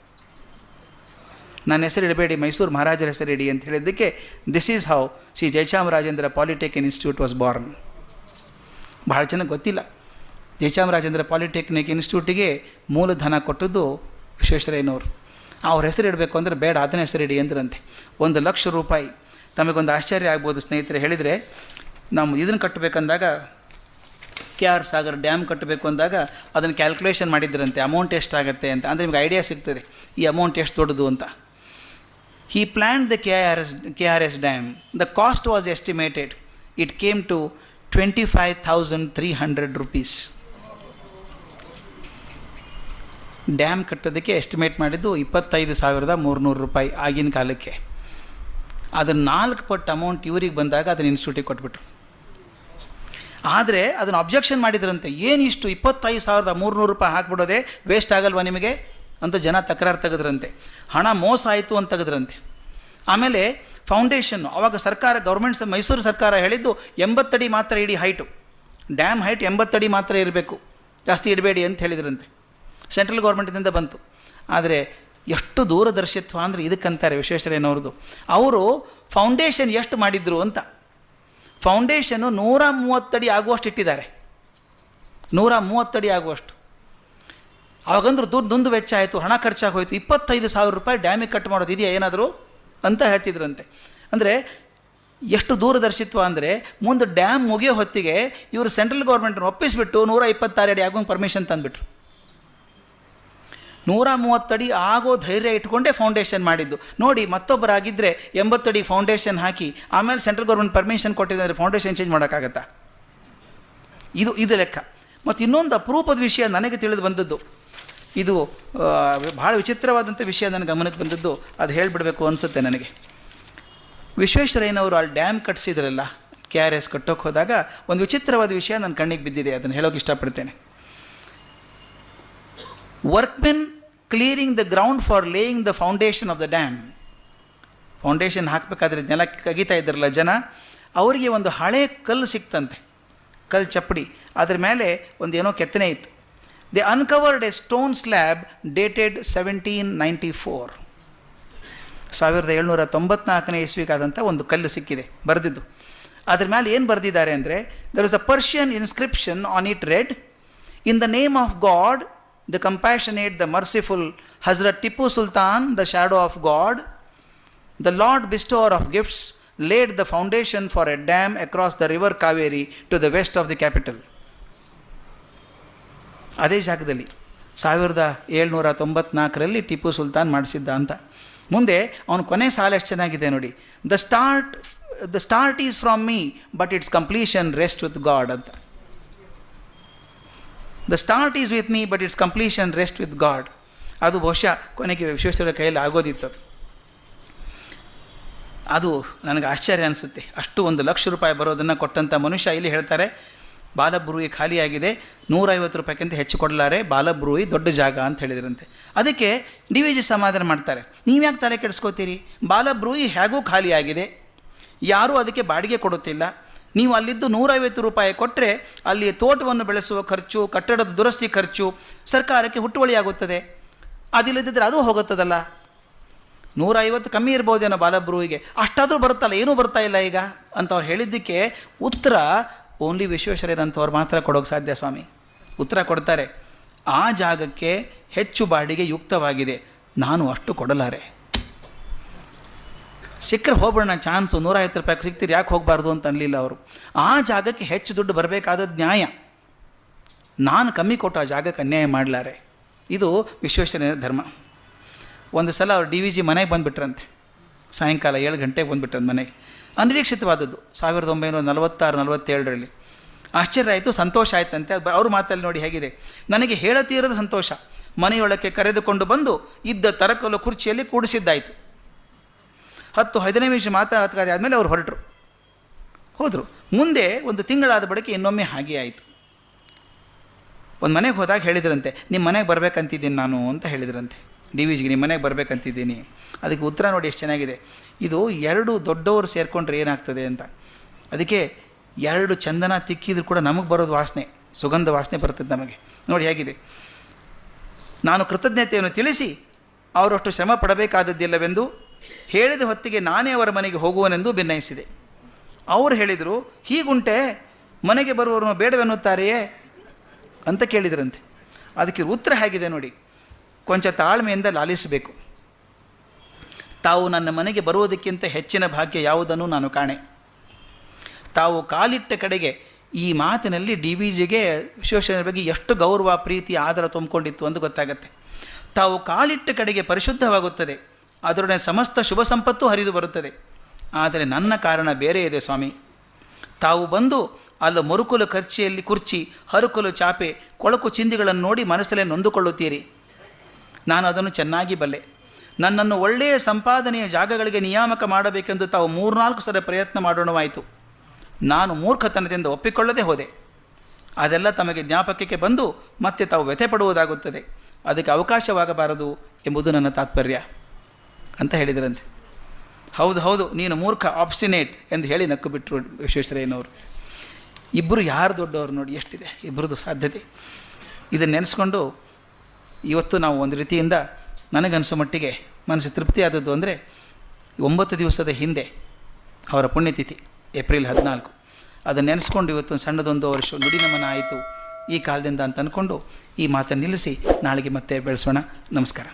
ನನ್ನ ಹೆಸರು ಇಡಬೇಡಿ, ಮೈಸೂರು ಮಹಾರಾಜರ ಹೆಸರು ಇಡಿ ಅಂತ ಹೇಳಿದ್ದಕ್ಕೆ this is how Shri Jayachamarajendra polytechnic institute was born. ಭಾಳ ಜನಕ್ಕೆ ಗೊತ್ತಿಲ್ಲ, ಜಯಚಾಮರಾಜೇಂದ್ರ ಪಾಲಿಟೆಕ್ನಿಕ್ ಇನ್ಸ್ಟಿಟ್ಯೂಟಿಗೆ ಮೂಲಧನ ಕೊಟ್ಟದ್ದು ವಿಶ್ವೇಶ್ವರಯ್ಯನವರು. ಅವ್ರ ಹೆಸರು ಇಡಬೇಕು ಅಂದರೆ ಬೇಡ, ಅದನ್ನ ಹೆಸರು ಇಡಿ ಅಂದ್ರಂತೆ. 1,00,000 ರೂಪಾಯಿ. ತಮಗೊಂದು ಆಶ್ಚರ್ಯ ಆಗ್ಬೋದು ಸ್ನೇಹಿತರೆ, ಹೇಳಿದರೆ ನಾವು ಇದನ್ನು ಕಟ್ಟಬೇಕಂದಾಗ, KR ಸಾಗರ್ ಡ್ಯಾಮ್ ಕಟ್ಟಬೇಕು ಅಂದಾಗ ಅದನ್ನು ಕ್ಯಾಲ್ಕುಲೇಷನ್ ಮಾಡಿದ್ರಂತೆ, ಅಮೌಂಟ್ ಎಷ್ಟಾಗುತ್ತೆ ಅಂತ. ಅಂದರೆ ನಿಮ್ಗೆ ಐಡಿಯಾ ಸಿಗ್ತದೆ ಈ ಅಮೌಂಟ್ ಎಷ್ಟು ದೊಡ್ಡದು ಅಂತ. He planned the KRS dam. The cost was estimated. It came to 25,300 rupees. Dam ಕಟ್ಟೋದಕ್ಕೆ ಎಸ್ಟಿಮೇಟ್ ಮಾಡಿದ್ದು 25,300 ರೂಪಾಯಿ ಆಗಿನ ಕಾಲಕ್ಕೆ. ಅದನ್ನು 4 ಪಟ್ಟು ಅಮೌಂಟ್ ಇವರಿಗೆ ಬಂದಾಗ ಅದನ್ನು ಇನ್ಸ್ಟಿಟ್ಯೂಟಿಗೆ ಕೊಟ್ಬಿಟ್ರು. ಆದರೆ ಅದನ್ನು ಅಬ್ಜೆಕ್ಷನ್ ಮಾಡಿದ್ರಂತೆ, ಏನಿಷ್ಟು 25,300 ರೂಪಾಯಿ ಹಾಕ್ಬಿಡೋದೆ ವೇಸ್ಟ್ ಆಗಲ್ವಾ ನಿಮಗೆ ಅಂತ ಜನ ತಕರಾರು ತೆಗೆದ್ರಂತೆ. ಹಣ ಮೋಸ ಆಯಿತು ಅಂತ ತೆಗೆದ್ರಂತೆ. ಆಮೇಲೆ ಫೌಂಡೇಶನ್ನು, ಆವಾಗ ಸರ್ಕಾರ ಗೌರ್ಮೆಂಟ್ ಮೈಸೂರು ಸರ್ಕಾರ ಹೇಳಿದ್ದು 80 ಅಡಿ ಮಾತ್ರ ಇಡೀ ಹೈಟು, ಡ್ಯಾಮ್ ಹೈಟ್ 80 ಅಡಿ ಮಾತ್ರ ಇರಬೇಕು, ಜಾಸ್ತಿ ಇಡಬೇಡಿ ಅಂತ ಹೇಳಿದ್ರಂತೆ. ಸೆಂಟ್ರಲ್ ಗೌರ್ಮೆಂಟಿಂದ ಬಂತು. ಆದರೆ ಎಷ್ಟು ದೂರದರ್ಶಿತ್ವ ಅಂದರೆ ಇದಕ್ಕಂತಾರೆ ವಿಶ್ವೇಶ್ವರಯ್ಯನವ್ರದ್ದು. ಅವರು ಫೌಂಡೇಶನ್ ಎಷ್ಟು ಮಾಡಿದ್ರು ಅಂತ, ಫೌಂಡೇಶನ್ನು 130 ಅಡಿ ಆಗುವಷ್ಟು ಇಟ್ಟಿದ್ದಾರೆ. 130 ಅಡಿ ಆಗುವಷ್ಟು. ಆವಾಗಂದ್ರೆ ದುಂದು ವೆಚ್ಚ ಆಯಿತು, ಹಣ ಖರ್ಚಾಗಿ ಹೋಯಿತು. 25,000 ರೂಪಾಯಿ ಡ್ಯಾಮಿಗೆ ಕಟ್ ಮಾಡೋದು ಇದೆಯಾ ಏನಾದರೂ ಅಂತ ಹೇಳ್ತಿದ್ರಂತೆ. ಅಂದರೆ ಎಷ್ಟು ದೂರದರ್ಶಿತ್ವ ಅಂದರೆ, ಮುಂದೆ ಡ್ಯಾಮ್ ಮುಗಿಯೋ ಹೊತ್ತಿಗೆ ಇವರು ಸೆಂಟ್ರಲ್ ಗೌರ್ಮೆಂಟನ್ನು ಒಪ್ಪಿಸಿಬಿಟ್ಟು 126 ಅಡಿ ಆಗೋಂಗೆ ಪರ್ಮಿಷನ್ ತಂದುಬಿಟ್ರು. 130 ಅಡಿ ಆಗೋ ಧೈರ್ಯ ಇಟ್ಕೊಂಡೇ ಫೌಂಡೇಶನ್ ಮಾಡಿದ್ದು. ನೋಡಿ, ಮತ್ತೊಬ್ಬರಾಗಿದ್ದರೆ 80 ಅಡಿ ಫೌಂಡೇಶನ್ ಹಾಕಿ ಆಮೇಲೆ ಸೆಂಟ್ರಲ್ ಗೌರ್ಮೆಂಟ್ ಪರ್ಮಿಷನ್ ಕೊಟ್ಟಿದ್ದಾರೆ, ಫೌಂಡೇಶನ್ ಚೇಂಜ್ ಮಾಡೋಕ್ಕಾಗತ್ತಾ? ಇದು ಲೆಕ್ಕ. ಮತ್ತು ಇನ್ನೊಂದು ಅಪರೂಪದ ವಿಷಯ ನನಗೆ ತಿಳಿದು ಬಂದದ್ದು, ಇದು ಭಾಳ ವಿಚಿತ್ರವಾದಂಥ ವಿಷಯ ನನ್ನ ಗಮನಕ್ಕೆ ಬಂದದ್ದು, ಅದು ಹೇಳಿಬಿಡಬೇಕು ಅನಿಸುತ್ತೆ ನನಗೆ. ವಿಶ್ವೇಶ್ವರಯ್ಯನವರು ಅಲ್ಲಿ ಡ್ಯಾಮ್ ಕಟ್ಟಿಸಿದ್ರಲ್ಲ, KRS ಕಟ್ಟೋಕ್ಕೆ ಹೋದಾಗ ಒಂದು ವಿಚಿತ್ರವಾದ ವಿಷಯ ನನ್ನ ಕಣ್ಣಿಗೆ ಬಿದ್ದಿದೆ, ಅದನ್ನು ಹೇಳೋಕೆ ಇಷ್ಟಪಡ್ತೇನೆ. Workmen clearing the ground for laying the foundation of the dam. Foundation ಹಾಕಬೇಕಾದ್ರೆ ನೆಲ ಕಗೀತಾ ಇದ್ರಲ್ಲ ಜನ, ಅವರಿಗೆ ಒಂದು ಹಳೆ ಕಲ್ಲು ಸಿಕ್ತಂತೆ, ಕಲ್ಲು ಚಪ್ಪಡಿ, ಅದ್ರ ಮೇಲೆ ಒಂದು ಏನೋ ಕೆತ್ತನೆ ಇತ್ತು. They uncovered a stone slab dated 1794. 1794ನೇ ಇಸ್ವಿಗಾದಂಥ ಒಂದು ಕಲ್ಲು ಸಿಕ್ಕಿದೆ ಬರೆದಿದ್ದು. ಅದ್ರ ಮೇಲೆ ಏನು ಬರೆದಿದ್ದಾರೆ ಅಂದರೆ, there is a Persian inscription on it read, in the name of God, the compassionate, the merciful, Hazrat Tipu Sultan, the shadow of God, the Lord bestower of gifts, laid the foundation for a dam across the river Kaveri to the west of the capital. ಅದೇ ಜಾಗದಲ್ಲಿ 1794ರಲ್ಲಿ ಟಿಪ್ಪು ಸುಲ್ತಾನ್ ಮಾಡಿಸಿದ್ದ ಅಂತ. ಮುಂದೆ ಅವನು ಕೊನೆ ಸಾಲ ಎಷ್ಟು ಚೆನ್ನಾಗಿದೆ ನೋಡಿ, the start is from me but it's completion rest with god ಅಂತ. The start is with me, but its completion rests with God. ಅದು ಬಹುಶಃ ಕೊನೆಗೆ ವಿಶ್ವೇಶ್ವರ ಕೈಯಲ್ಲಿ ಆಗೋದಿತ್ತು. ಅದು ನನಗೆ ಆಶ್ಚರ್ಯ ಅನಿಸುತ್ತೆ. ಅಷ್ಟು 1,00,000 ರೂಪಾಯಿ ಬರೋದನ್ನು ಕೊಟ್ಟಂಥ ಮನುಷ್ಯ ಇಲ್ಲಿ ಹೇಳ್ತಾರೆ, ಬಾಲಬ್ರೂಯಿ ಖಾಲಿಯಾಗಿದೆ, 150 ರೂಪಾಯಿಗಿಂತ ಹೆಚ್ಚು ಕೊಡಲಾರೆ, ಬಾಲಬ್ರೂಯಿ ದೊಡ್ಡ ಜಾಗ ಅಂತ ಹೇಳಿದ್ರಂತೆ. ಅದಕ್ಕೆ DVG ಸಮಾಧಾನ ಮಾಡ್ತಾರೆ, ನೀವ್ಯಾಕೆ ತಲೆ ಕೆಡಿಸ್ಕೋತೀರಿ, ಬಾಲಬ್ರೂಯಿ ಹೇಗೂ ಖಾಲಿಯಾಗಿದೆ, ಯಾರೂ ಅದಕ್ಕೆ ಬಾಡಿಗೆ ಕೊಡುತ್ತಿಲ್ಲ, ನೀವು ಅಲ್ಲಿದ್ದು 150 ರೂಪಾಯಿ ಕೊಟ್ಟರೆ ಅಲ್ಲಿ ತೋಟವನ್ನು ಬೆಳೆಸುವ ಖರ್ಚು, ಕಟ್ಟಡದ ದುರಸ್ತಿ ಖರ್ಚು ಸರ್ಕಾರಕ್ಕೆ ಹುಟ್ಟುವಳಿಯಾಗುತ್ತದೆ, ಅದಿಲ್ಲದಿದ್ದರೆ ಅದು ಹೋಗುತ್ತದಲ್ಲ. 150 ಕಮ್ಮಿ ಇರ್ಬೋದೇನೋ ಬಾಲಬ್ರೂಯಿಗೆ, ಅಷ್ಟಾದರೂ ಬರುತ್ತಲ್ಲ, ಏನೂ ಬರ್ತಾ ಇಲ್ಲ ಈಗ ಅಂತ ಅವ್ರು ಹೇಳಿದ್ದಕ್ಕೆ ಉತ್ತರ ಓನ್ಲಿ ವಿಶ್ವೇಶ್ವರಯ್ಯನಂಥವ್ರು ಮಾತ್ರ ಕೊಡೋಕ್ಕೆ ಸಾಧ್ಯ ಸ್ವಾಮಿ. ಉತ್ತರ ಕೊಡ್ತಾರೆ, ಆ ಜಾಗಕ್ಕೆ ಹೆಚ್ಚು ಬಾಡಿಗೆ ಯುಕ್ತವಾಗಿದೆ, ನಾನು ಅಷ್ಟು ಕೊಡಲಾರೆ. ಸಿಕ್ಕರೆ ಹೋಗ್ಬಿಡೋಣ, ಚಾನ್ಸು 150 ರೂಪಾಯಿ ಸಿಗ್ತೀರಿ, ಯಾಕೆ ಹೋಗಬಾರ್ದು ಅಂತ ಅನ್ನಲಿಲ್ಲ ಅವರು. ಆ ಜಾಗಕ್ಕೆ ಹೆಚ್ಚು ದುಡ್ಡು ಬರಬೇಕಾದದ್ದು ನ್ಯಾಯ, ನಾನು ಕಮ್ಮಿ ಕೊಟ್ಟು ಆ ಜಾಗಕ್ಕೆ ಅನ್ಯಾಯ ಮಾಡಲಾರೆ. ಇದು ವಿಶ್ವೇಶ್ವರಯ್ಯನ ಧರ್ಮ. ಒಂದು ಸಲ ಅವ್ರು DVG ಮನೆಗೆ ಬಂದುಬಿಟ್ರಂತೆ, ಸಾಯಂಕಾಲ 7 ಗಂಟೆಗೆ ಬಂದುಬಿಟ್ರಂತೆ ಮನೆಗೆ. ಅನಿರೀಕ್ಷಿತವಾದದ್ದು 1946-47ರಲ್ಲಿ. ಆಶ್ಚರ್ಯ ಆಯಿತು, ಸಂತೋಷ ಆಯ್ತಂತೆ. ಅವ್ರ ಮಾತಲ್ಲಿ ನೋಡಿ ಹೇಗಿದೆ, ನನಗೆ ಹೇಳತೀರದ ಸಂತೋಷ, ಮನೆಯೊಳಕ್ಕೆ ಕರೆದುಕೊಂಡು ಬಂದು ಇದ್ದ ತರಕಲು ಕುರ್ಚಿಯಲ್ಲಿ ಕೂಡಿಸಿದ್ದಾಯಿತು. 10-15 ನಿಮಿಷ ಮಾತಾಡ್ತಾದ್ಮೇಲೆ ಅವ್ರು ಹೋದರು. ಮುಂದೆ ಒಂದು ತಿಂಗಳಾದ ಬಳಿಕ ಇನ್ನೊಮ್ಮೆ ಹಾಗೆ ಆಯಿತು. ಒಂದು ಮನೆಗೆ ಹೋದಾಗ ಹೇಳಿದ್ರಂತೆ, ನಿಮ್ಮ ಮನೆಗೆ ಬರಬೇಕಂತಿದ್ದೀನಿ ನಾನು ಅಂತ ಹೇಳಿದ್ರಂತೆ. DVGಗೆ ನಿಮ್ಮ ಮನೆಗೆ ಬರಬೇಕಂತಿದ್ದೀನಿ. ಅದಕ್ಕೆ ಉತ್ತರ ನೋಡಿ ಎಷ್ಟು ಚೆನ್ನಾಗಿದೆ, ಇದು 2 ದೊಡ್ಡವರು ಸೇರಿಕೊಂಡ್ರೆ ಏನಾಗ್ತದೆ ಅಂತ. ಅದಕ್ಕೆ 2 ಚಂದನ ತಿಕ್ಕಿದ್ರು ಕೂಡ ನಮಗೆ ಬರೋದು ವಾಸನೆ, ಸುಗಂಧ ವಾಸನೆ ಬರ್ತದೆ ನಮಗೆ. ನೋಡಿ ಹೇಗಿದೆ, ನಾನು ಕೃತಜ್ಞತೆಯನ್ನು ತಿಳಿಸಿ ಅವರಷ್ಟು ಶ್ರಮ ಪಡಬೇಕಾದದ್ದಿಲ್ಲವೆಂದು ಹೇಳಿದ ಹೊತ್ತಿಗೆ ನಾನೇ ಅವರ ಮನೆಗೆ ಹೋಗುವನೆಂದು ಭಿನ್ನಯಿಸಿದೆ. ಅವರು ಹೇಳಿದರು, ಹೀಗುಂಟೆ ಮನೆಗೆ ಬರುವವರನ್ನು ಬೇಡವೆನ್ನುತ್ತಾರೆಯೇ ಅಂತ ಕೇಳಿದ್ರಂತೆ. ಅದಕ್ಕೆ ಉತ್ತರ ಹೇಗಿದೆ ನೋಡಿ, ಕೊಂಚ ತಾಳ್ಮೆಯಿಂದ ಲಾಲಿಸಬೇಕು. ತಾವು ನನ್ನ ಮನೆಗೆ ಬರುವುದಕ್ಕಿಂತ ಹೆಚ್ಚಿನ ಭಾಗ್ಯ ಯಾವುದನ್ನು ನಾನು ಕಾಣೆ. ತಾವು ಕಾಲಿಟ್ಟ ಕಡೆಗೆ ಈ ಮಾತಿನಲ್ಲಿ DVGಗೆ ವಿಶ್ವೇಶ್ವರಯ್ಯನ ಬಗ್ಗೆ ಎಷ್ಟು ಗೌರವ, ಪ್ರೀತಿ, ಆದರ ತುಂಬಿಕೊಂಡಿತ್ತು ಅಂತ ಗೊತ್ತಾಗತ್ತೆ. ತಾವು ಕಾಲಿಟ್ಟ ಕಡೆಗೆ ಪರಿಶುದ್ಧವಾಗುತ್ತದೆ, ಅದರೊಡನೆ ಸಮಸ್ತ ಶುಭ ಸಂಪತ್ತು ಹರಿದು ಬರುತ್ತದೆ. ಆದರೆ ನನ್ನ ಕಾರಣ ಬೇರೆ ಇದೆ ಸ್ವಾಮಿ. ತಾವು ಬಂದು ಅಲ್ಲಿ ಮರುಕುಲು ಕುರ್ಚಿ, ಹರುಕುಲು ಚಾಪೆ, ಕೊಳಕು ಚಿಂದಿಗಳನ್ನು ನೋಡಿ ಮನಸ್ಸಲ್ಲೇ ನೊಂದುಕೊಳ್ಳುತ್ತೀರಿ. ನಾನು ಅದನ್ನು ಚೆನ್ನಾಗಿ ಬಲ್ಲೆ. ನನ್ನನ್ನು ಒಳ್ಳೆಯ ಸಂಪಾದನೆಯ ಜಾಗಗಳಿಗೆ ನಿಯಾಮಕ ಮಾಡಬೇಕೆಂದು ತಾವು 3-4 ಸಲ ಪ್ರಯತ್ನ ಮಾಡೋಣವಾಯಿತು. ನಾನು ಮೂರ್ಖತನದಿಂದ ಒಪ್ಪಿಕೊಳ್ಳದೆ ಹೋದೆ. ಅದೆಲ್ಲ ತಮಗೆ ಜ್ಞಾಪಕಕ್ಕೆ ಬಂದು ಮತ್ತೆ ತಾವು ವ್ಯಥೆ ಪಡುವುದಾಗುತ್ತದೆ. ಅದಕ್ಕೆ ಅವಕಾಶವಾಗಬಾರದು ಎಂಬುದು ನನ್ನ ತಾತ್ಪರ್ಯ ಅಂತ ಹೇಳಿದರಂತೆ. ಹೌದು, ನೀನು ಮೂರ್ಖ, ಆಬ್ಸ್ಟಿನೇಟ್ ಎಂದು ಹೇಳಿ ನಕ್ಕು ಬಿಟ್ಟರು ವಿಶ್ವೇಶ್ವರಯ್ಯನವರು. ಇಬ್ಬರು ಯಾರು ದೊಡ್ಡವರು ನೋಡಿ, ಎಷ್ಟಿದೆ ಇಬ್ಬರದು ಸಾಧ್ಯತೆ. ಇದನ್ನು ನೆನೆಸ್ಕೊಂಡು ಇವತ್ತು ನಾವು ಒಂದು ರೀತಿಯಿಂದ ನನಗನ್ಸೋ ಮಟ್ಟಿಗೆ ಮನಸ್ಸು ತೃಪ್ತಿಯಾದದ್ದು ಅಂದರೆ 9 ದಿವಸದ ಹಿಂದೆ ಅವರ ಪುಣ್ಯತಿಥಿ ಏಪ್ರಿಲ್ 14. ಅದನ್ನು ನೆನೆಸ್ಕೊಂಡು ಇವತ್ತು ಸಣ್ಣದೊಂದು ವರ್ಷ ನುಡಿ ನಮನ ಆಯಿತು ಈ ಕಾಲದಿಂದ ಅಂತ ಅಂದ್ಕೊಂಡು ಈ ಮಾತನ್ನು ನಿಲ್ಲಿಸಿ ನಾಳೆಗೆ ಮತ್ತೆ ಬೆಳೆಸೋಣ. ನಮಸ್ಕಾರ.